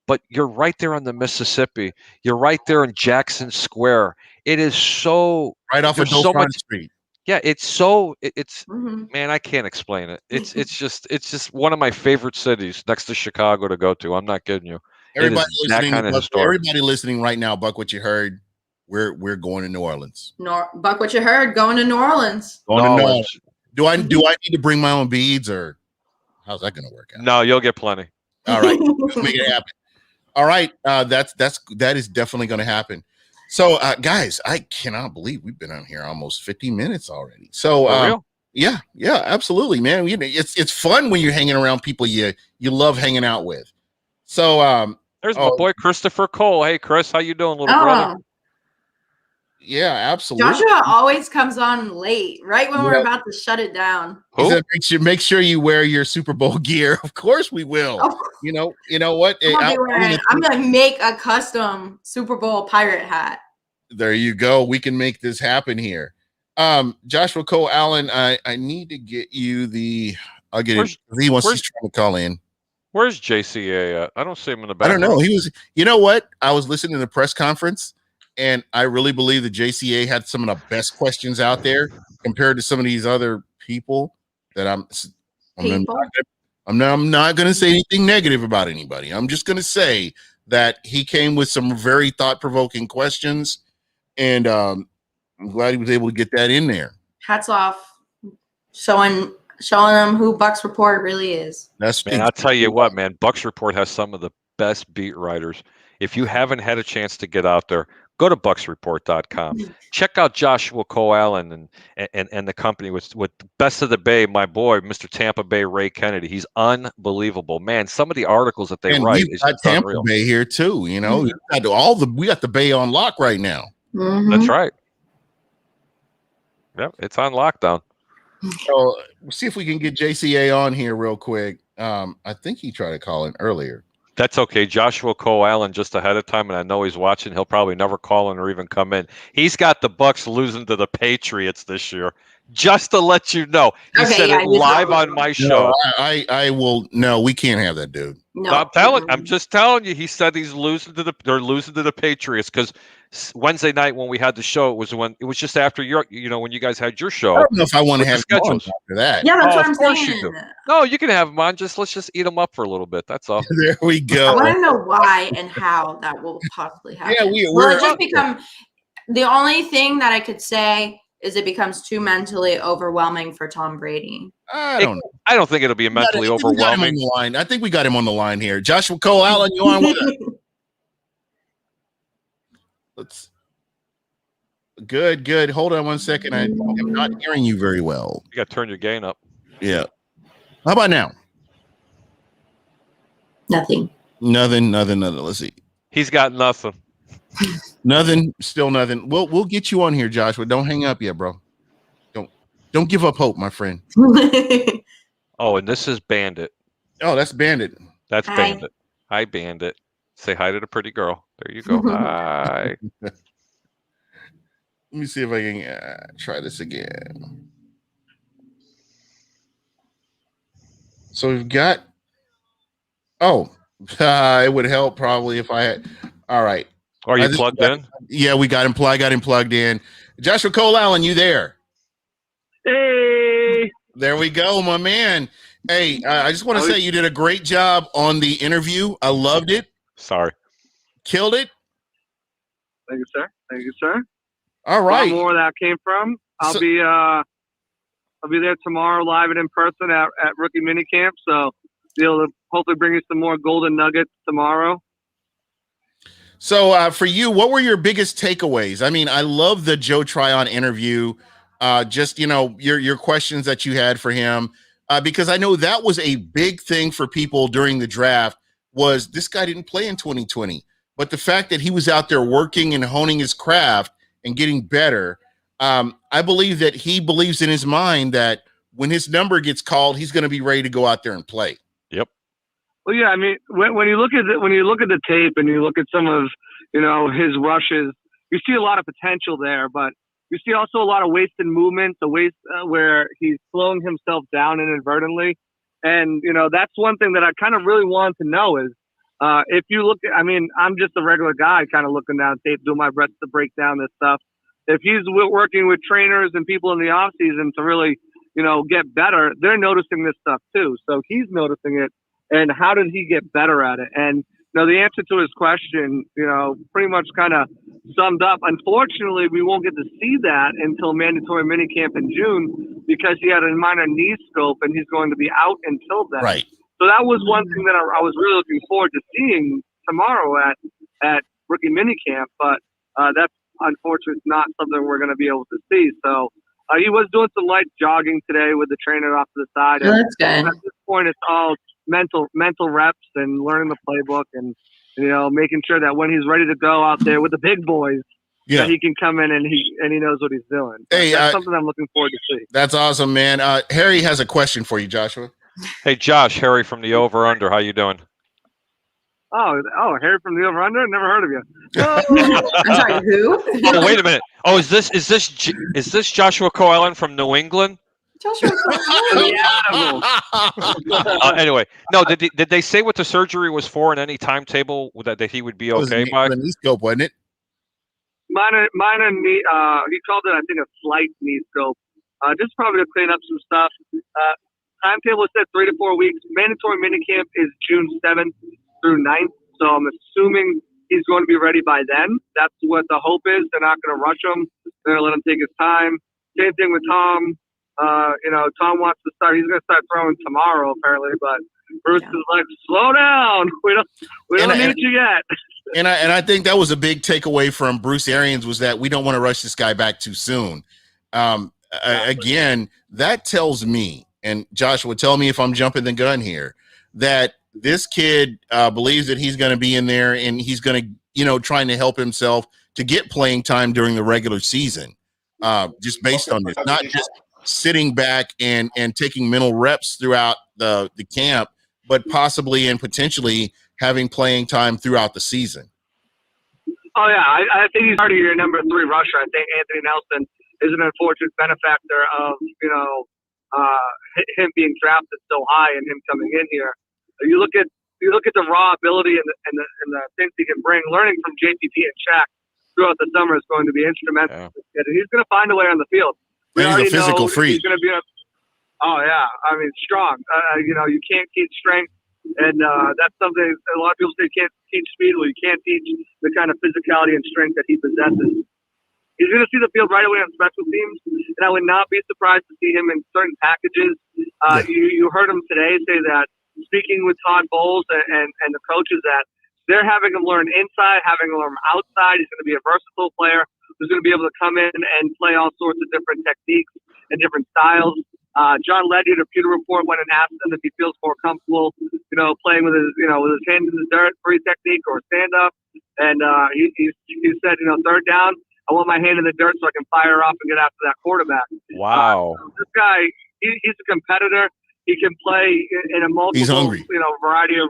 But you're right there on the Mississippi. You're right there in Jackson Square. It is so right off of Dauphin Street. Yeah, it's man, I can't explain it. It's just one of my favorite cities next to Chicago to go to. I'm not kidding you. Everybody listening right now, BucWhatYaHeard, we're going to New Orleans. BucWhatYaHeard going to New Orleans. Do I need to bring my own beads, or how's that going to work out? No, you'll get plenty. All right, let's make it happen. All right, that is definitely going to happen. So, guys, I cannot believe we've been on here almost 50 minutes already. So, yeah, absolutely, man. It's fun when you're hanging around people you love hanging out with. So, there's my boy Christopher Cole. Hey, Chris, how you doing, little brother? Yeah, absolutely. Joshua always comes on late, right when we're about to shut it down. Make sure you wear your Super Bowl gear. Of course we will. You know what? I'm gonna make a custom Super Bowl pirate hat. There you go. We can make this happen here. Joshua Cole Allen, I need to get you I'll get it. He's trying to call in. Where's JCA at? I don't see him in the back. I don't know. He was, you know what? I was listening to the press conference, and I really believe the JCA had some of the best questions out there compared to some of these other people that I'm not going to say anything negative about anybody. I'm just going to say that he came with some very thought-provoking questions, and I'm glad he was able to get that in there. Hats off, showing them who Bucks Report really is. Man, I'll tell you what, man. Bucks Report has some of the best beat writers. If you haven't had a chance to get out there, go to bucksreport.com. Check out Joshua Coallen and the company with Best of the Bay, my boy, Mr. Tampa Bay Ray Kennedy. He's unbelievable. Man, some of the articles that they write we've is got Tampa unreal. Bay here too. You know, we got the Bay on lock right now. That's right. Yep, it's on lockdown. So we'll see if we can get JCA on here real quick. I think he tried to call in earlier. That's okay. Joshua Coallen just ahead of time, and I know he's watching. He'll probably never call in or even come in. He's got the Bucks losing to the Patriots this year. Just to let you know, he said it live on my show. I will. No, we can't have that, dude. No, I'm just telling you. He said they're losing to the Patriots because Wednesday night when we had the show, it was just after when you guys had your show. I don't know if I want to have schedules after that. Yeah, that's what I'm of course saying. you do. No, you can have them on. Let's just eat them up for a little bit. That's all. There we go. I want to know why and how that will possibly happen. Yeah, will it just become the only thing that I could say is it becomes too mentally overwhelming for Tom Brady. I don't know. I don't think it'll be mentally overwhelming. I think we got him on the line here. Joshua Coallen, you on with us? Good. Hold on one second. I am not hearing you very well. You got to turn your gain up. Yeah. How about now? Nothing. Let's see. He's got nothing. Nothing. Still nothing. We'll get you on here, Joshua. Don't hang up yet, bro. Don't give up hope, my friend. Oh, and this is Bandit. Oh, that's Bandit. That's Bandit. Hi, Bandit. Say hi to the pretty girl. There you go. Hi. Let me see if I can try this again. So we've got. It would help probably if I had. All right. Are you plugged in? Yeah, we got him. I got him plugged in. Joshua Coallen, you there? Hey. There we go, my man. Hey, I just want to say you did a great job on the interview. I loved it. Sorry. Killed it. Thank you, sir. All right. A lot more where that came from. I'll be there tomorrow live and in person at rookie minicamp. So be able to hopefully bring you some more golden nuggets tomorrow. So for you, what were your biggest takeaways? I mean, I love the Joe Tryon interview. Just, your questions that you had for him, because I know that was a big thing for people during the draft was this guy didn't play in 2020, but the fact that he was out there working and honing his craft and getting better. I believe that he believes in his mind that when his number gets called, he's going to be ready to go out there and play. Yep. Well, yeah, I mean, when you look at the tape and you look at some of, his rushes, you see a lot of potential there, but you see also a lot of wasted movements, where he's slowing himself down inadvertently. And, that's one thing that I kind of really want to know is, if you look at, I'm just a regular guy kind of looking down tape, doing my best to break down this stuff. If he's working with trainers and people in the off season to really, get better, they're noticing this stuff too. So he's noticing it. And how did he get better at it? And, the answer to his question, pretty much kind of summed up. Unfortunately, we won't get to see that until mandatory minicamp in June because he had a minor knee scope and he's going to be out until then. Right. So that was one thing that I was really looking forward to seeing tomorrow at rookie minicamp. But that's unfortunately not something we're going to be able to see. So he was doing some light jogging today with the trainer off to the side. Oh, that's good. At this point, it's all mental reps and learning the playbook and making sure that when he's ready to go out there with the big boys, that he can come in and he knows what he's doing. Hey, that's something I'm looking forward to see. That's awesome, man. Harry has a question for you, Joshua. Hey, Josh, Harry from the Over Under. How you doing? Oh, Harry from the Over Under. Never heard of you. I'm sorry, who? Oh, wait a minute. Oh, is this Joshua Coallen from New England? Joshua. Anyway, no. Did they say what the surgery was for in any timetable that he would be okay by? The knee scope, wasn't it? Minor knee. He called it, I think, a slight knee scope. Just probably to clean up some stuff. Timetable said 3 to 4 weeks. Mandatory minicamp is June 7th through 9th. So I'm assuming he's going to be ready by then. That's what the hope is. They're not going to rush him. They're going to let him take his time. Same thing with Tom. Tom wants to start. He's going to start throwing tomorrow, apparently. But Bruce is like, slow down. We don't need you yet. And I think that was a big takeaway from Bruce Arians, was that we don't want to rush this guy back too soon. Again, that tells me, and Joshua, tell me if I'm jumping the gun here, that this kid believes that he's going to be in there and he's going to, trying to help himself to get playing time during the regular season, just based on this, not just sitting back and taking mental reps throughout the camp, but possibly and potentially having playing time throughout the season. Oh yeah, I think he's already your number 3 rusher. I think Anthony Nelson is an unfortunate benefactor of him being drafted so high and him coming in here. You look at the raw ability and the things he can bring. Learning from JPP and Shaq throughout the summer is going to be instrumental. Yeah. And he's going to find a way on the field. He's a physical freak. He's going to be strong. You can't teach strength. And that's something a lot of people say, you can't teach speed. Well, you can't teach the kind of physicality and strength that he possesses. He's going to see the field right away on special teams, and I would not be surprised to see him in certain packages. You heard him today say that, speaking with Todd Bowles and the coaches, that they're having him learn inside, having him learn outside. He's going to be a versatile player who's going to be able to come in and play all sorts of different techniques and different styles. John Leddy, the Pewter Report, went and asked him if he feels more comfortable, playing with his hands in the dirt, free technique, or stand up. And he said, third down, I want my hand in the dirt so I can fire off and get after that quarterbary. Wow. This guy, he's a competitor. He can play in a multiple, variety of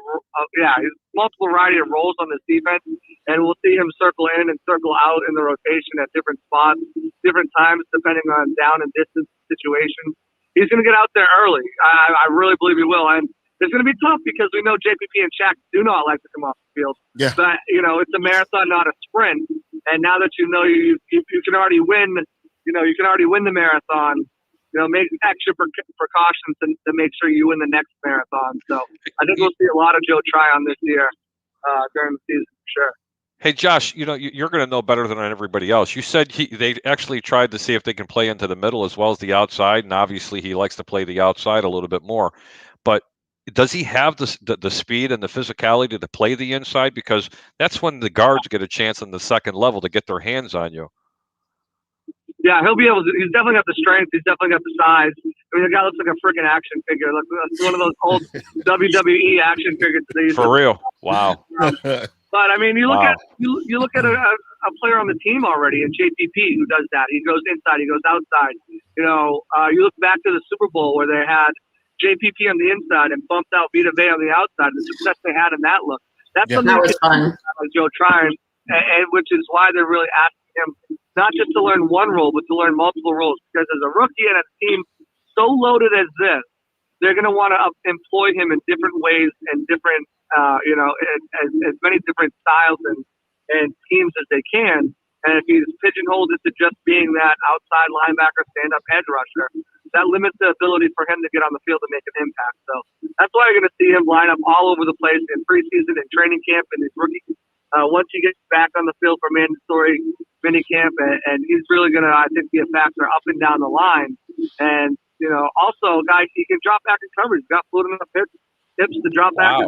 multiple variety of roles on this defense, and we'll see him circle in and circle out in the rotation at different spots, different times, depending on down and distance situations. He's going to get out there early. I really believe he will. And it's going to be tough because we know JPP and Shaq do not like to come off the field. Yeah. But, it's a marathon, not a sprint. And now that you can already win, you can already win the marathon, make extra precautions to make sure you win the next marathon. So I think we'll see a lot of Joe Tryon this year during the season for sure. Hey, Josh, you're going to know better than everybody else. You said they actually tried to see if they can play into the middle as well as the outside, and obviously he likes to play the outside a little bit more. But does he have the speed and the physicality to play the inside? Because that's when the guards get a chance on the second level to get their hands on you. Yeah, he'll be able to. He's definitely got the strength. He's definitely got the size. I mean, the guy looks like a freaking action figure. Like one of those old WWE action figures. For real. Wow. But I mean, you look at a player on the team already in JPP who does that. He goes inside, he goes outside. You look back to the Super Bowl where they had JPP on the inside and bumped out Vita Vea on the outside. The success they had in that look. That's something that was fun. Joe Tryon, and which is why they're really asking him not just to learn one role, but to learn multiple roles. Because as a rookie and a team so loaded as this, they're going to want to employ him in different ways and different. As many different styles and teams as they can. And if he's pigeonholed into just being that outside linebacker, stand-up edge rusher, that limits the ability for him to get on the field and make an impact. So that's why you're going to see him line up all over the place in preseason and training camp and his rookie. Once he gets back on the field for mandatory minicamp, and he's really going to, I think, be a factor up and down the line. And, also, guys, he can drop back in coverage. He's got fluid enough hips to drop back.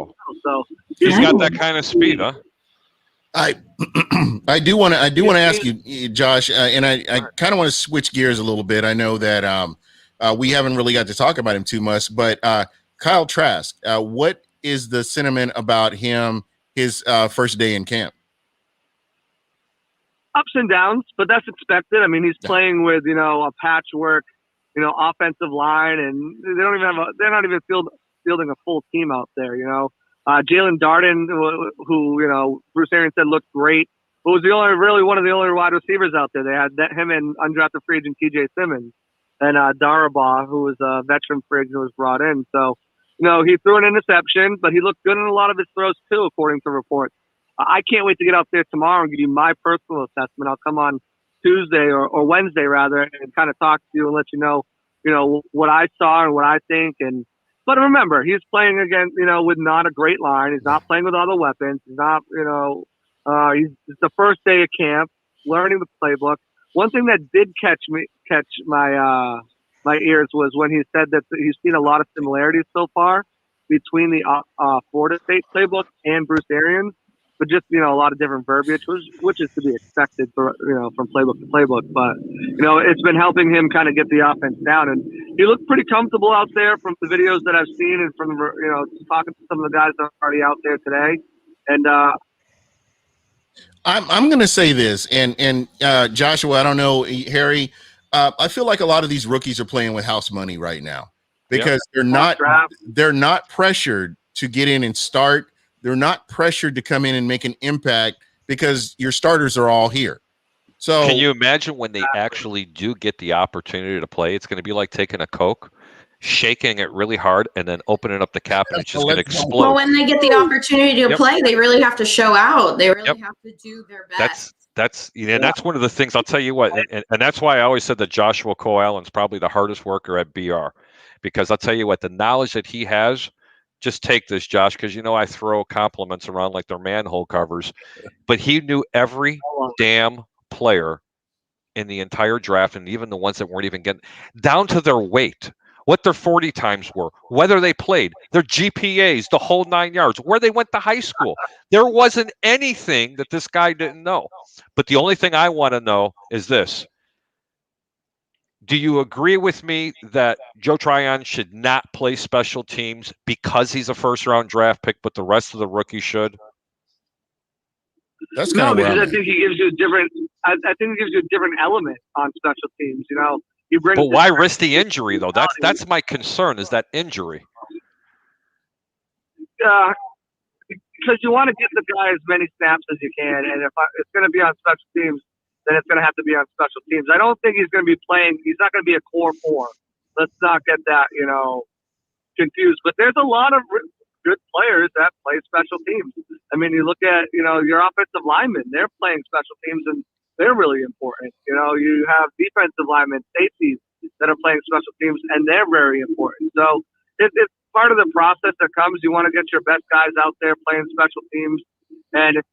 So he's got that kind of speed, huh? I do want to ask you, Josh, and I kind of want to switch gears a little bit. I know that we haven't really got to talk about him too much, but Kyle Trask, what is the sentiment about him, his first day in camp? Ups and downs, but that's expected. I mean, he's playing with a patchwork, offensive line, and they're not even fielding a full team out there, Jalen Darden, who, Bruce Arians said looked great, but was one of the only wide receivers out there. They had him and undrafted free agent TJ Simmons and Darabah, who was a veteran free agent who was brought in. So, he threw an interception, but he looked good in a lot of his throws too, according to reports. I can't wait to get out there tomorrow and give you my personal assessment. I'll come on Tuesday or Wednesday rather and kind of talk to you and let you know, what I saw and what I think. But remember, he's playing against, with not a great line. He's not playing with all the weapons. He's not, it's the first day of camp, learning the playbook. One thing that did catch my ears was when he said that he's seen a lot of similarities so far between the Florida State playbook and Bruce Arians. but just a lot of different verbiage, which is to be expected for from playbook to playbook. But it's been helping him kind of get the offense down, and he looked pretty comfortable out there from the videos that I've seen, and from talking to some of the guys that are already out there today. And I'm going to say this, and Joshua, I don't know, Harry, I feel like a lot of these rookies are playing with house money right now because they're not pressured to get in and start. They're not pressured to come in and make an impact because your starters are all here. So can you imagine when they actually do get the opportunity to play? It's going to be like taking a Coke, shaking it really hard, and then opening up the cap, and it's just going to explode. Well, when they get the opportunity to play, they really have to show out. They really have to do their best. That's one of the things. I'll tell you what, and that's why I always said that Joshua Cole-Allen's probably the hardest worker at BR, because I'll tell you what, the knowledge that he has. Just take this, Josh, because I throw compliments around like they're manhole covers, but he knew every damn player in the entire draft, and even the ones that weren't even getting down to their weight, what their 40 times were, whether they played, their GPAs, the whole 9 yards, where they went to high school. There wasn't anything that this guy didn't know. But the only thing I want to know is this. Do you agree with me that Joe Tryon should not play special teams because he's a first-round draft pick, but the rest of the rookies should? That's kind of because I think he gives you a different. I think he gives you a different element on special teams. You bring. But why risk the injury though? That's my concern. Is that injury? Because you want to get the guy as many snaps as you can, and if it's going to be on special teams, then it's going to have to be on special teams. I don't think he's going to be playing. He's not going to be a core 4. Let's not get that, confused. But there's a lot of good players that play special teams. I mean, you look at, your offensive linemen, they're playing special teams, and they're really important. You have defensive linemen, safeties that are playing special teams, and they're very important. So it's part of the process that comes. You want to get your best guys out there playing special teams. And if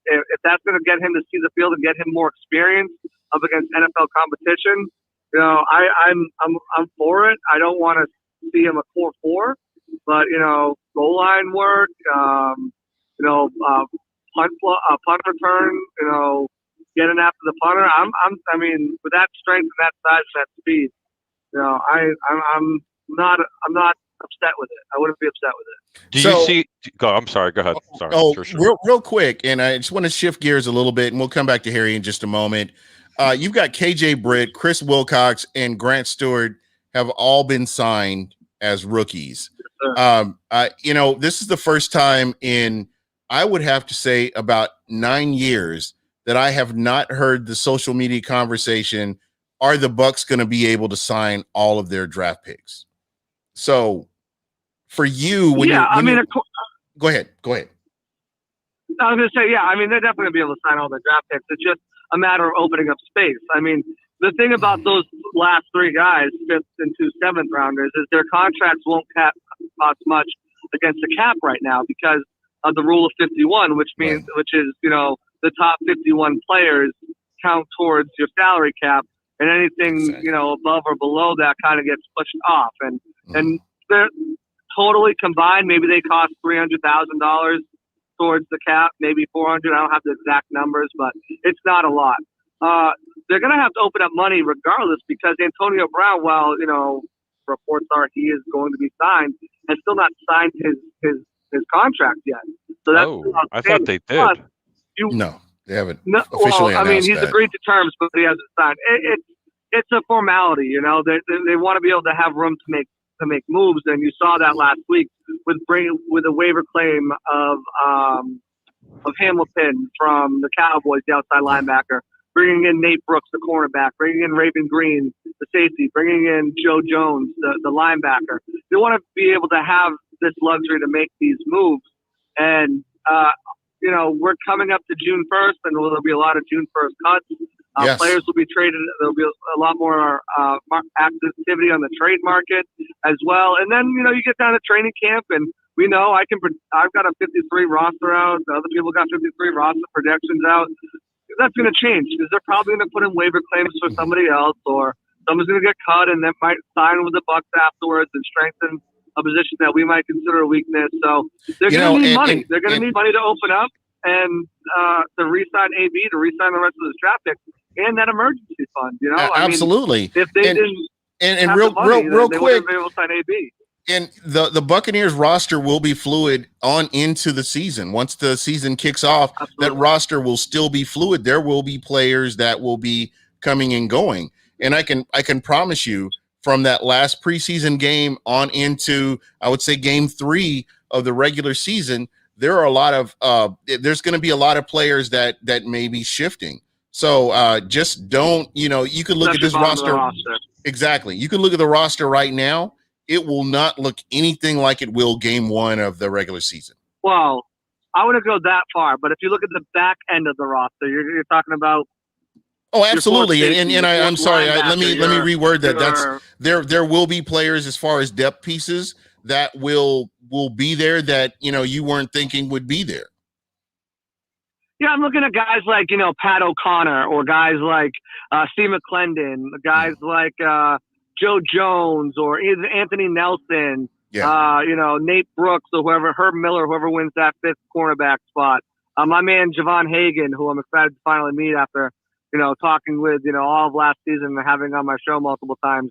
that's going to get him to see the field and get him more experience up against NFL competition, I'm for it. I don't want to see him a core 4, but goal line work, punt return, getting after the punter. I mean, with that strength and that size and that speed, I'm not upset with it. I wouldn't be upset with it. Do you see? Go. I'm sorry. Go ahead. Sorry. Real quick, and I just want to shift gears a little bit, and we'll come back to Harry in just a moment. You've got KJ Britt, Chris Wilcox, and Grant Stewart have all been signed as rookies. This is the first time in, I would have to say, about 9 years that I have not heard the social media conversation, are the Bucs going to be able to sign all of their draft picks? So for you, go ahead. I was going to say, yeah, I mean, they're definitely going to be able to sign all their draft picks. It's just a matter of opening up space. I mean, the thing about those last 3 guys, 5th and 2 7th rounders, is their contracts won't cost much against the cap right now because of the rule of 51, which means, which is, the top 51 players count towards your salary cap, and anything, above or below that kind of gets pushed off. And they're totally combined. Maybe they cost $300,000 towards the cap, maybe 400. I don't have the exact numbers, but it's not a lot. They're going to have to open up money regardless because Antonio Brown, while, reports are he is going to be signed, has still not signed his contract yet. So that's I thought they did. No, they haven't officially announced he's that. agreed to terms, but he hasn't signed. It's a formality, They want to be able to have room to make moves, and you saw that last week with a waiver claim of Hamilton from the Cowboys, the outside linebacker, bringing in Nate Brooks, the cornerback, bringing in Raven Green, the safety, bringing in Joe Jones, the linebacker. They want to be able to have this luxury to make these moves, and we're coming up to June 1st, and there'll be a lot of June 1st cuts. Yes. Players will be traded. There'll be a lot more activity on the trade market as well. And then, you get down to training camp, and we know I've got a 53 roster out. The other people got 53 roster projections out. That's going to change because they're probably going to put in waiver claims for somebody else, or someone's going to get cut and that might sign with the Bucs afterwards and strengthen a position that we might consider a weakness. So they're going to need money. They're going to need money to open up. and to re-sign AB, to re-sign the rest of his draft picks, and that emergency fund. You know, absolutely. I mean, if they didn't and have real the money, real they quick, wouldn't be able to sign AB. and the Buccaneers roster will be fluid on into the season. Once the season kicks off, Absolutely. that roster will still be fluid. There will be players that will be coming and going. And I can promise you, from that last preseason game on into, I would say, game 3 of the regular season, there are a lot of there's going to be a lot of players that may be shifting. So just don't, you could look at this roster. Exactly. You can look at the roster right now. It will not look anything like it will game 1 of the regular season. Well, I wouldn't go that far, but if you look at the back end of the roster, you're talking about. Oh, absolutely. And I'm sorry. Let me reword that. That's there will be players as far as depth pieces that will be there that, you weren't thinking would be there. Yeah, I'm looking at guys like, Pat O'Connor, or guys like Steve McClendon, guys like Joe Jones, or either Anthony Nelson, Nate Brooks, or whoever, Herb Miller, whoever wins that 5th cornerback spot. My man Javon Hagan, who I'm excited to finally meet after, talking with, all of last season and having on my show multiple times.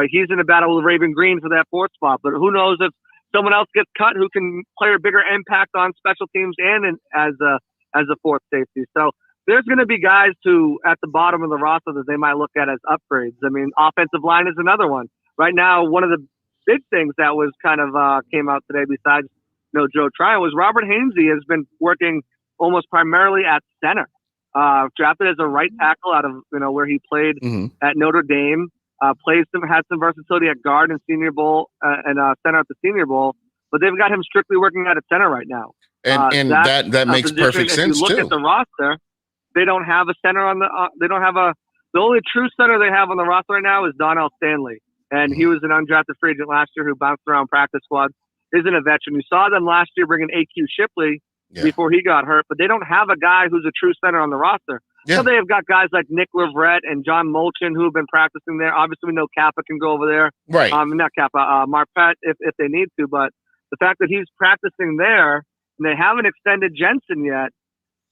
He's in a battle with Raven Green for that 4th spot, but who knows if someone else gets cut who can play a bigger impact on special teams and as a 4th safety. So there's going to be guys who at the bottom of the roster that they might look at as upgrades. I mean, offensive line is another one. Right now, one of the big things that was kind of came out today besides, Joe Tryon, was Robert Hainsey has been working almost primarily at center. Drafted as a right tackle out of, where he played at Notre Dame, had some versatility at guard and Senior Bowl and center at the Senior Bowl, but they've got him strictly working at a center right now. And that makes perfect sense too. If you look at the roster, they don't have a center on the the only true center they have on the roster right now is Donnell Stanley. And he was an undrafted free agent last year who bounced around practice squad, isn't a veteran. You saw them last year bringing AQ Shipley before he got hurt, but they don't have a guy who's a true center on the roster. Yeah. So they have got guys like Nick Leverett and John Molchin who have been practicing there. Obviously, we know Kappa can go over there. Right. Not Kappa, Marpet if they need to. But the fact that he's practicing there and they haven't extended Jensen yet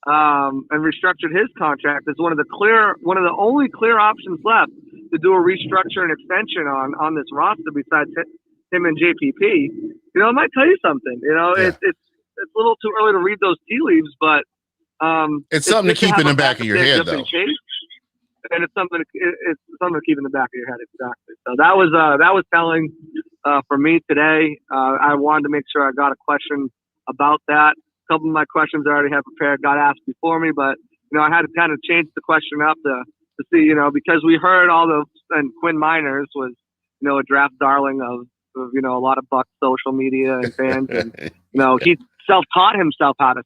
and restructured his contract is one of the only clear options left to do a restructure and extension on this roster besides him and JPP. It might tell you something. It's a little too early to read those tea leaves, but it's something to keep in the back of your head, though. And it's something to keep in the back of your head, exactly. So that was telling for me today. I wanted to make sure I got a question about that. A couple of my questions I already had prepared got asked before me, but I had to kind of change the question up to see, because we heard and Quinn Miners was a draft darling of a lot of Bucs social media and fans, and he self-taught himself how to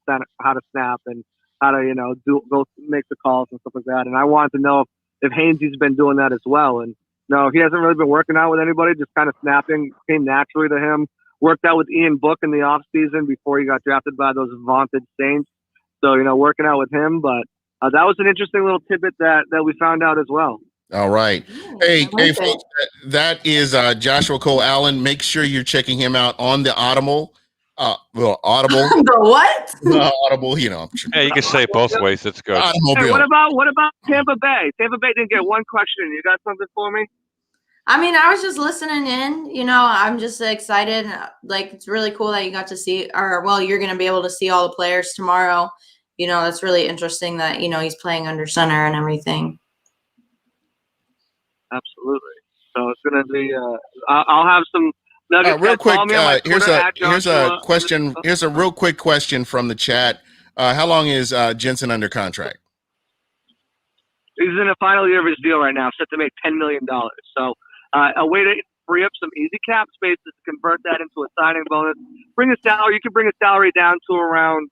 snap and how to go make the calls and stuff like that. And I wanted to know if Hainsey's been doing that as well. And no, he hasn't really been working out with anybody. Just kind of snapping came naturally to him. Worked out with Ian Book in the off season before he got drafted by those vaunted Saints. So working out with him, but that was an interesting little tidbit that we found out as well. All right. Hey, folks, that is Joshua Cole Allen. Make sure you're checking him out on the Audible. Audible. The what? Audible, Hey, you can say it both ways. It's good. Hey, what about Tampa Bay? Tampa Bay didn't get one question. You got something for me? I mean, I was just listening in. I'm just excited. Like, it's really cool that you got to see, you're going to be able to see all the players tomorrow. That's really interesting that, he's playing under center and everything. Absolutely. So it's going to be, I'll have some nuggets. Real quick, here's a question. Here's a real quick question from the chat. How long is Jensen under contract? He's in the final year of his deal right now, set to make $10 million. So a way to free up some easy cap space is to convert that into a signing bonus. You can bring his salary down to around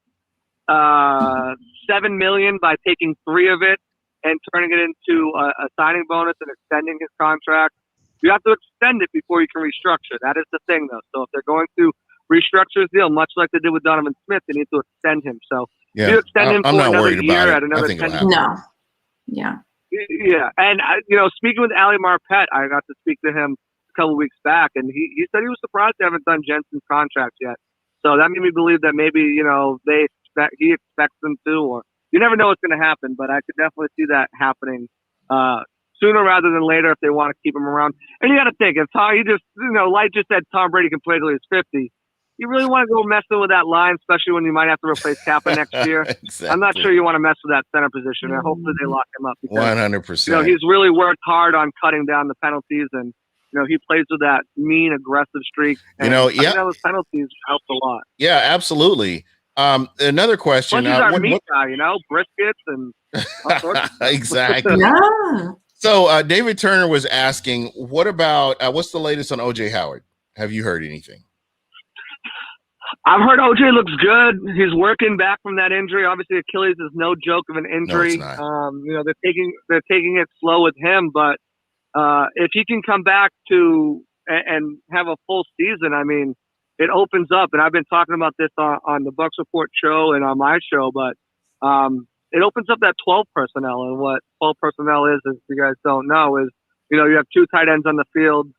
$7 million by taking $3 of it and turning it into a signing bonus and extending his contract. You have to extend it before you can restructure. That is the thing, though. So if they're going to restructure his deal, much like they did with Donovan Smith, they need to extend him. So if you extend him for another year at another 10 No. Yeah. Yeah. And, speaking with Ali Marpet, I got to speak to him a couple weeks back, and he said he was surprised they haven't done Jensen's contract yet. So that made me believe that maybe, he expects them to, or you never know what's going to happen. But I could definitely see that happening sooner rather than later if they want to keep him around. And you got to think, if Light just said Tom Brady can play till he's 50. You really want to go messing with that line, especially when you might have to replace Kappa next year. Exactly. I'm not sure you want to mess with that center position, and hopefully they lock him up. Because, 100%. he's really worked hard on cutting down the penalties, and he plays with that mean, aggressive streak. And cutting down those penalties helps a lot. Yeah, absolutely. Another question. Plus he's our meat guy, briskets and all sorts of stuff. Exactly. Yeah. So David Turner was asking, what about what's the latest on OJ Howard? Have you heard anything? I've heard OJ looks good. He's working back from that injury. Obviously, Achilles is no joke of an injury. No, it's not. They're taking it slow with him, but if he can come back and have a full season, I mean, it opens up. And I've been talking about this on the Bucs Report show and on my show, but it opens up that 12 personnel. And what 12 personnel is, if you guys don't know, is you have 2 tight ends on the field.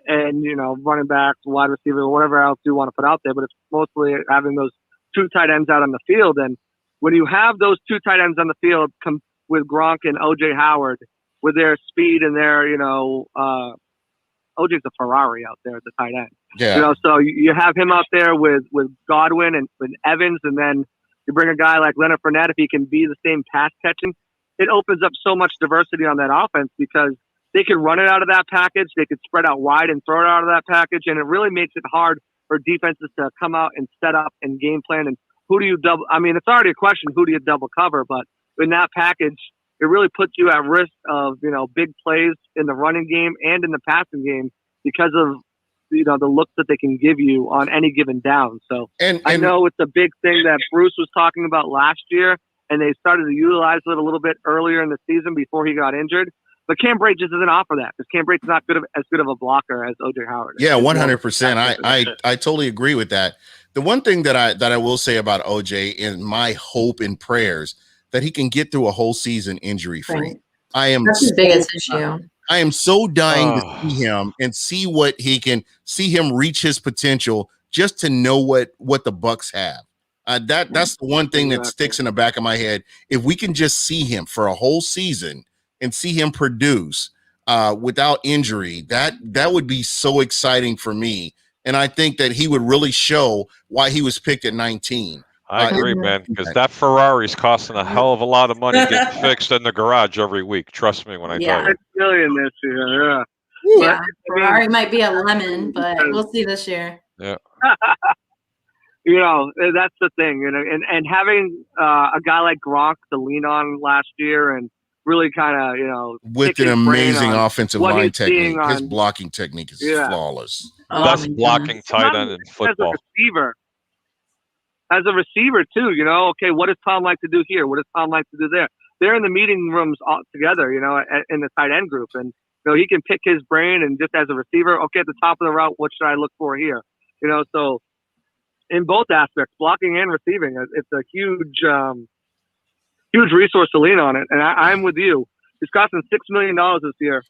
And running backs, wide receiver, whatever else you want to put out there, but it's mostly having those 2 tight ends out on the field. And when you have those 2 tight ends on the field with Gronk and OJ Howard, with their speed and their, OJ's a Ferrari out there at the tight end. Yeah. So you have him out there with Godwin and with Evans, and then you bring a guy like Leonard Fournette if he can be the same pass catching. It opens up so much diversity on that offense because they can run it out of that package. They could spread out wide and throw it out of that package. And it really makes it hard for defenses to come out and set up and game plan. And who do you double? I mean, it's already a question, who do you double cover? But in that package, it really puts you at risk of, big plays in the running game and in the passing game because of, the looks that they can give you on any given down. So and I know it's a big thing that Bruce was talking about last year, and they started to utilize it a little bit earlier in the season before he got injured. But Cam Brate just doesn't offer that because Cam Brate's not as good of a blocker as OJ Howard. Yeah, 100%. I totally agree with that. The one thing that I will say about OJ is my hope and prayers that he can get through a whole season injury free. Right. That's his biggest issue. I am so dying to see him and see what he can see him reach his potential just to know what the Bucs have. That's the one thing that sticks in the back of my head. If we can just see him for a whole season and see him produce without injury, that would be so exciting for me. And I think that he would really show why he was picked at 19. I agree, man, because that Ferrari's costing a hell of a lot of money getting fixed in the garage every week. Trust me when I tell you. $6 million this year, yeah. Yeah, Ferrari might be a lemon, but we'll see this year. Yeah. That's the thing. And having a guy like Gronk to lean on last year and really kind of, with an amazing offensive line technique. His blocking technique is flawless. Best blocking tight end in football. As a receiver too, okay, what does Tom like to do here? What does Tom like to do there? They're in the meeting rooms all together, in the tight end group. And, he can pick his brain and just as a receiver, okay, at the top of the route, what should I look for here? So in both aspects, blocking and receiving, it's a huge resource to lean on it. And I'm with you. He's costing $6 million this year.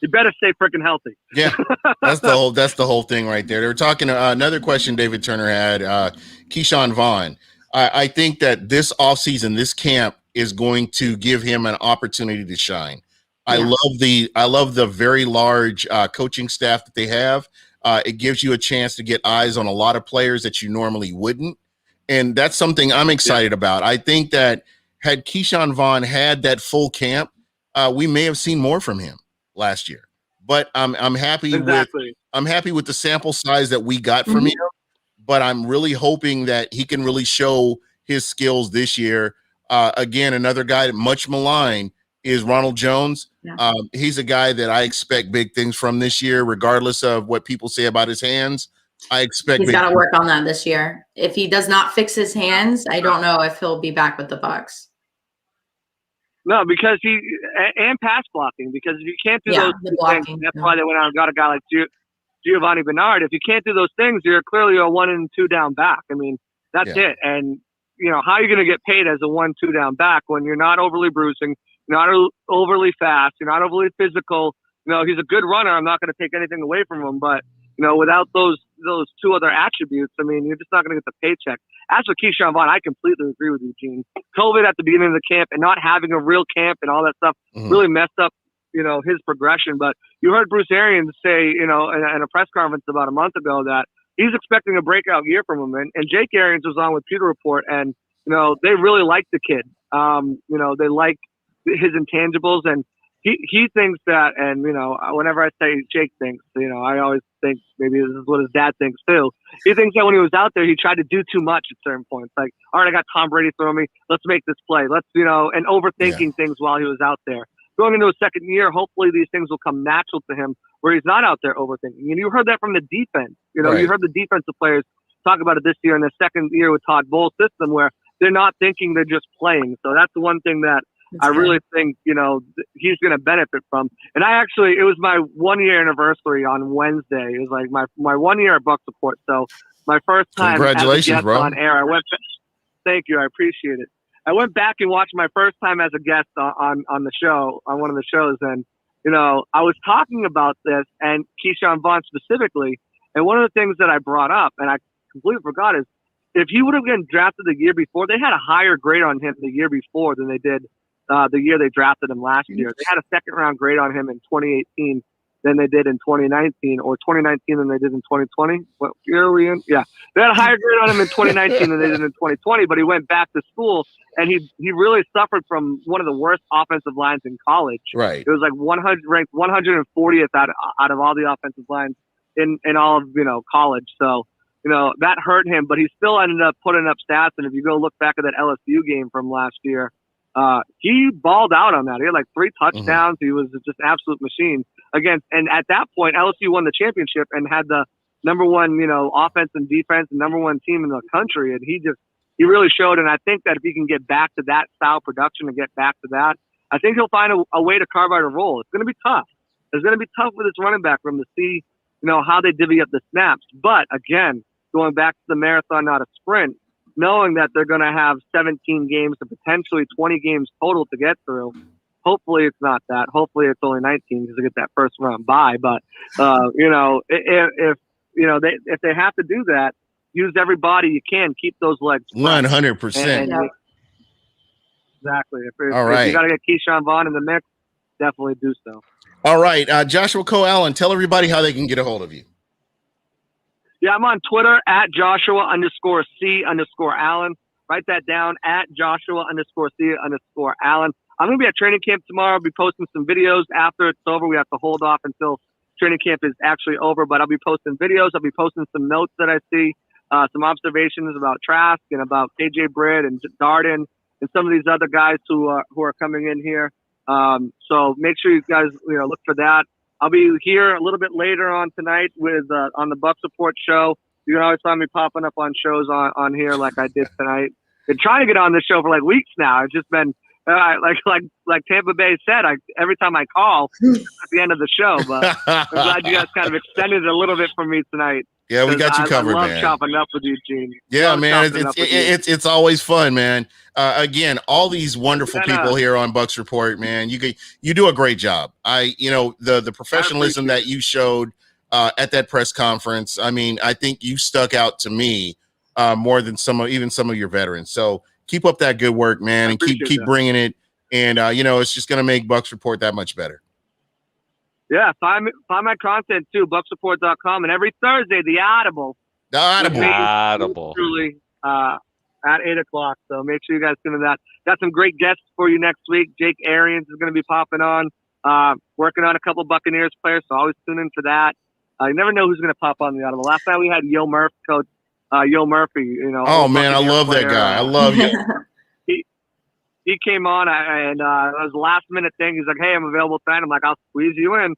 You better stay freaking healthy. Yeah, that's the whole thing right there. They were talking another question David Turner had, Keyshawn Vaughn. I think that this offseason, this camp is going to give him an opportunity to shine. Yeah. I love the very large coaching staff that they have. It gives you a chance to get eyes on a lot of players that you normally wouldn't. And that's something I'm excited about. I think that had Keyshawn Vaughn had that full camp, we may have seen more from him last year. But I'm happy with the sample size that we got from him. But I'm really hoping that he can really show his skills this year. Again, another guy that much maligned is Ronald Jones. Yeah. He's a guy that I expect big things from this year, regardless of what people say about his hands. I expect he's got to work on that this year. If he does not fix his hands, I don't know if he'll be back with the Bucs. No, because and pass blocking, because if you can't do those things, that's why they went out and got a guy like Giovanni Bernard. If you can't do those things, you're clearly a 1 and 2 down back. I mean, that's it. And how are you going to get paid as a 1-2 down back when you're not overly bruising, you're not overly fast, you're not overly physical? He's a good runner. I'm not going to take anything away from him, but without those two other attributes, I mean, you're just not going to get the paycheck. As for Keyshawn Vaughn, I completely agree with you, Gene. COVID at the beginning of the camp and not having a real camp and all that stuff really messed up, his progression. But you heard Bruce Arians say, in a press conference about a month ago that he's expecting a breakout year from him. And Jake Arians was on with Pewter Report, and, they really like the kid. They like his intangibles, and he thinks that, and, whenever I say Jake thinks, I always think maybe this is what his dad thinks too. He thinks that when he was out there, he tried to do too much at certain points. Like, all right, I got Tom Brady throwing me. Let's make this play. Let's, and overthinking things while he was out there. Going into his second year, hopefully these things will come natural to him where he's not out there overthinking. And you heard that from the defense. Right. You heard the defensive players talk about it this year in the second year with Todd Bowles' system where they're not thinking, they're just playing. So that's the one thing that I really think, he's going to benefit from. And it was my 1 year anniversary on Wednesday. It was like my 1 year at Buck Support. So my first time Congratulations, as a guest bro. on air. Thank you. I appreciate it. I went back and watched my first time as a guest on the show, on one of the shows. And, I was talking about this and Keyshawn Vaughn specifically. And one of the things that I brought up, and I completely forgot, is if he would have been drafted the year before, they had a higher grade on him the year before than they did the year they drafted him last year. They had a second round grade on him in 2018 than they did in 2019, or 2019 than they did in 2020. What year are we in? Yeah. They had a higher grade on him in 2019 than they did in 2020, but he went back to school and he really suffered from one of the worst offensive lines in college. Right. It was like ranked 140th out of all the offensive lines in all of, college. So, that hurt him, but he still ended up putting up stats. And if you go look back at that LSU game from last year, he balled out on that. He had like 3 touchdowns. He was just an absolute machine against. And at that point, LSU won the championship and had the number one, offense and defense, and number one team in the country. And he really showed. And I think that if he can get back to that style production and get back to that, I think he'll find a way to carve out a role. It's going to be tough. It's going to be tough with this running back room to see, how they divvy up the snaps. But again, going back to the marathon, not a sprint, knowing that they're going to have 17 games and potentially 20 games total to get through. Hopefully it's not that. Hopefully it's only 19 because they get that first round bye. But, if they have to do that, use every body you can. Keep those legs. 100%. Exactly. All right. If you got to get Keyshawn Vaughn in the mix, definitely do so. All right. Joshua Allen, tell everybody how they can get a hold of you. Yeah, I'm on Twitter at Joshua_C_Allen. Write that down at Joshua_C_Allen. I'm going to be at training camp tomorrow. I'll be posting some videos after it's over. We have to hold off until training camp is actually over, but I'll be posting videos. I'll be posting some notes that I see, some observations about Trask and about KJ Britt and Darden and some of these other guys who are coming in here. So make sure you guys look for that. I'll be here a little bit later on tonight with on the Buck Support show. You can always find me popping up on shows on here like I did tonight. Been trying to get on this show for like weeks now. It's just been like Tampa Bay said. Every time I call, it's at the end of the show. But I'm glad you guys kind of extended it a little bit for me tonight. Yeah, we got you covered, I love man. chopping up with you, Gene. Yeah, man, it's always fun, man. Again, all these wonderful people here on Bucks Report, man. You do a great job. The professionalism that you showed at that press conference. I mean, I think you stuck out to me more than some of your veterans. So keep up that good work, man, and keep bringing it. And it's just gonna make Bucks Report that much better. Yeah, find my content too, BucSupport.com, and every Thursday, the Audible. Truly, at 8:00. So make sure you guys tune in that. Got some great guests for you next week. Jake Arians is going to be popping on, working on a couple Buccaneers players. So always tune in for that. You never know who's going to pop on the Audible. Last night we had Yo Murphy, Coach Yo Murphy. Oh man, I love that guy. I love you. He came on and it was a last minute thing. He's like, "Hey, I'm available tonight." I'm like, "I'll squeeze you in."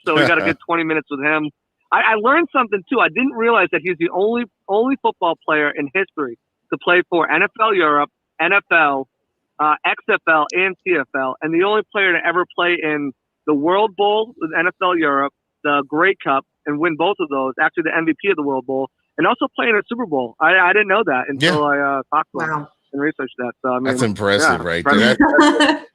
So we got a good 20 minutes with him. I learned something too. I didn't realize that he's the only football player in history to play for NFL Europe, NFL, XFL, and CFL, and the only player to ever play in the World Bowl with NFL Europe, the Grey Cup, and win both of those. Actually, the MVP of the World Bowl, and also play in a Super Bowl. I didn't know that until I talked to him. And research that. So I mean, that's impressive, right there.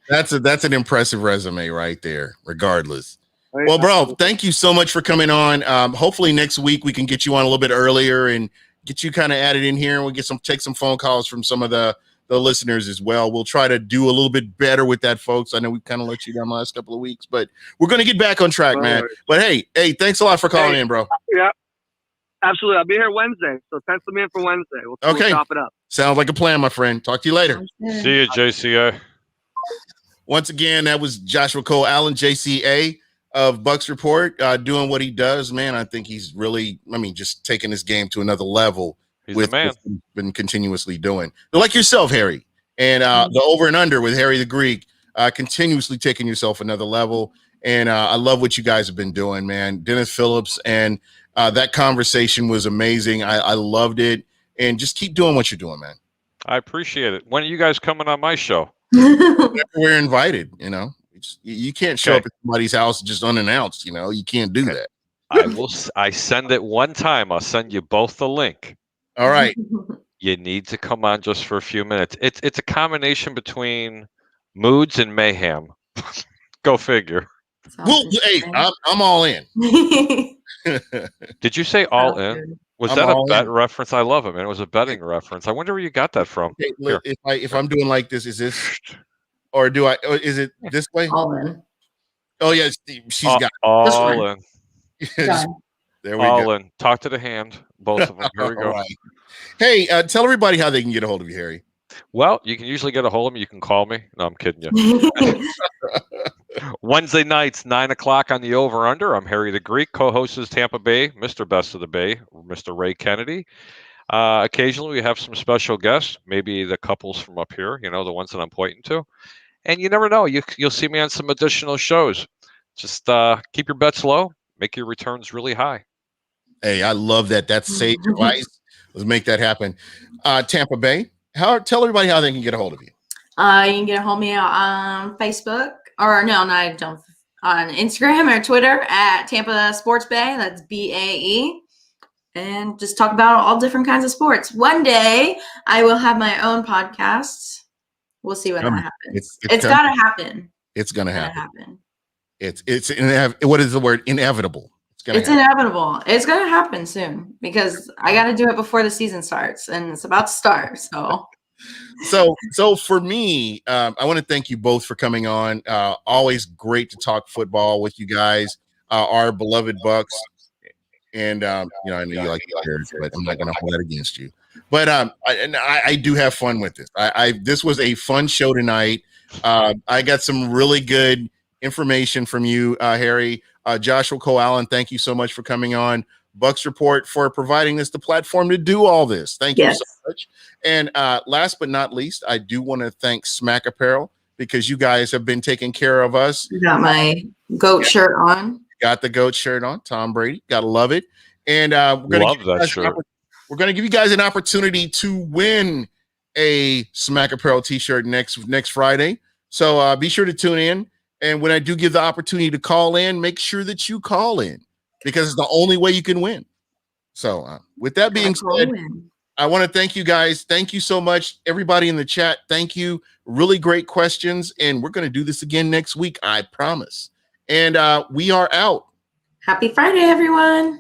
That's an impressive resume right there. Regardless, Right? Well, bro, thank you so much for coming on. Hopefully next week we can get you on a little bit earlier and get you kind of added in here, and we'll take some phone calls from some of the listeners as well. We'll try to do a little bit better with that, folks. I know we've kind of let you down the last couple of weeks, but we're going to get back on track, man. Right. But hey, thanks a lot for calling in, bro. Yeah, absolutely. I'll be here Wednesday, so pencil me in for Wednesday. We'll chop it up. Sounds like a plan, my friend. Talk to you later. See you, JCA. Once again, that was Joshua Cole Allen, JCA of Bucks Report, doing what he does, man. I think he's really, just taking his game to another level. He's with the man. what he's been continuously doing. But like yourself, Harry, and the over and under with Harry the Greek, continuously taking yourself another level. And I love what you guys have been doing, man. Dennis Phillips, and that conversation was amazing. I loved it. And just keep doing what you're doing, man. I appreciate it. When are you guys coming on my show? We're invited, you can't show up at somebody's house just unannounced, you can't do that. I send it one time. I'll send you both the link. All right. You need to come on just for a few minutes. It's a combination between moods and mayhem. Go figure. Well, hey, I'm all in. Did you say all in? Was that a bet reference? I love it, man. It was a betting reference. I wonder where you got that from. Okay, if I'm doing like this, is this, or is it this way? All in. Oh yeah, she's got all in. There we all go. In. Talk to the hand, both of them. Here we go. Right. Hey, tell everybody how they can get a hold of you, Harry. Well, you can usually get a hold of me. You can call me. No, I'm kidding you. Wednesday nights, 9:00 on the Over Under. I'm Harry the Greek. Co-host is Tampa Bay, Mr. Best of the Bay, Mr. Ray Kennedy. Occasionally, we have some special guests, maybe the couples from up here, the ones that I'm pointing to. And you never know. You'll see me on some additional shows. Just keep your bets low. Make your returns really high. Hey, I love that. That's sage advice. Let's make that happen. Tampa Bay, tell everybody how they can get a hold of you. You can get a hold of me on Facebook, or no, I don't. On Instagram or Twitter at Tampa Sports Bay. That's BAE. And just talk about all different kinds of sports. One day I will have my own podcast. We'll see when that happens. It's got to happen. It's going to happen. It's what is the word? Inevitable. It's inevitable. It's going to happen soon because I got to do it before the season starts, and it's about to start. So for me, I want to thank you both for coming on. Always great to talk football with you guys, our beloved Bucks. And I know you like Bears, but I'm not going to hold that against you. But I do have fun with this. This was a fun show tonight. I got some really good information from you, Harry. Joshua Cole Allen, thank you so much for coming on. Bucks Report for providing us the platform to do all this. Thank you so much. And last but not least, I do want to thank Smack Apparel because you guys have been taking care of us. You got my goat shirt on. Got the goat shirt on. Tom Brady. Gotta love it. And we're gonna give you guys an opportunity to win a Smack Apparel t-shirt next Friday. So be sure to tune in. And when I do give the opportunity to call in, make sure that you call in because it's the only way you can win. So with that being said, I want to thank you guys. Thank you so much. Everybody in the chat. Thank you. Really great questions. And we're going to do this again next week. I promise. And we are out. Happy Friday, everyone.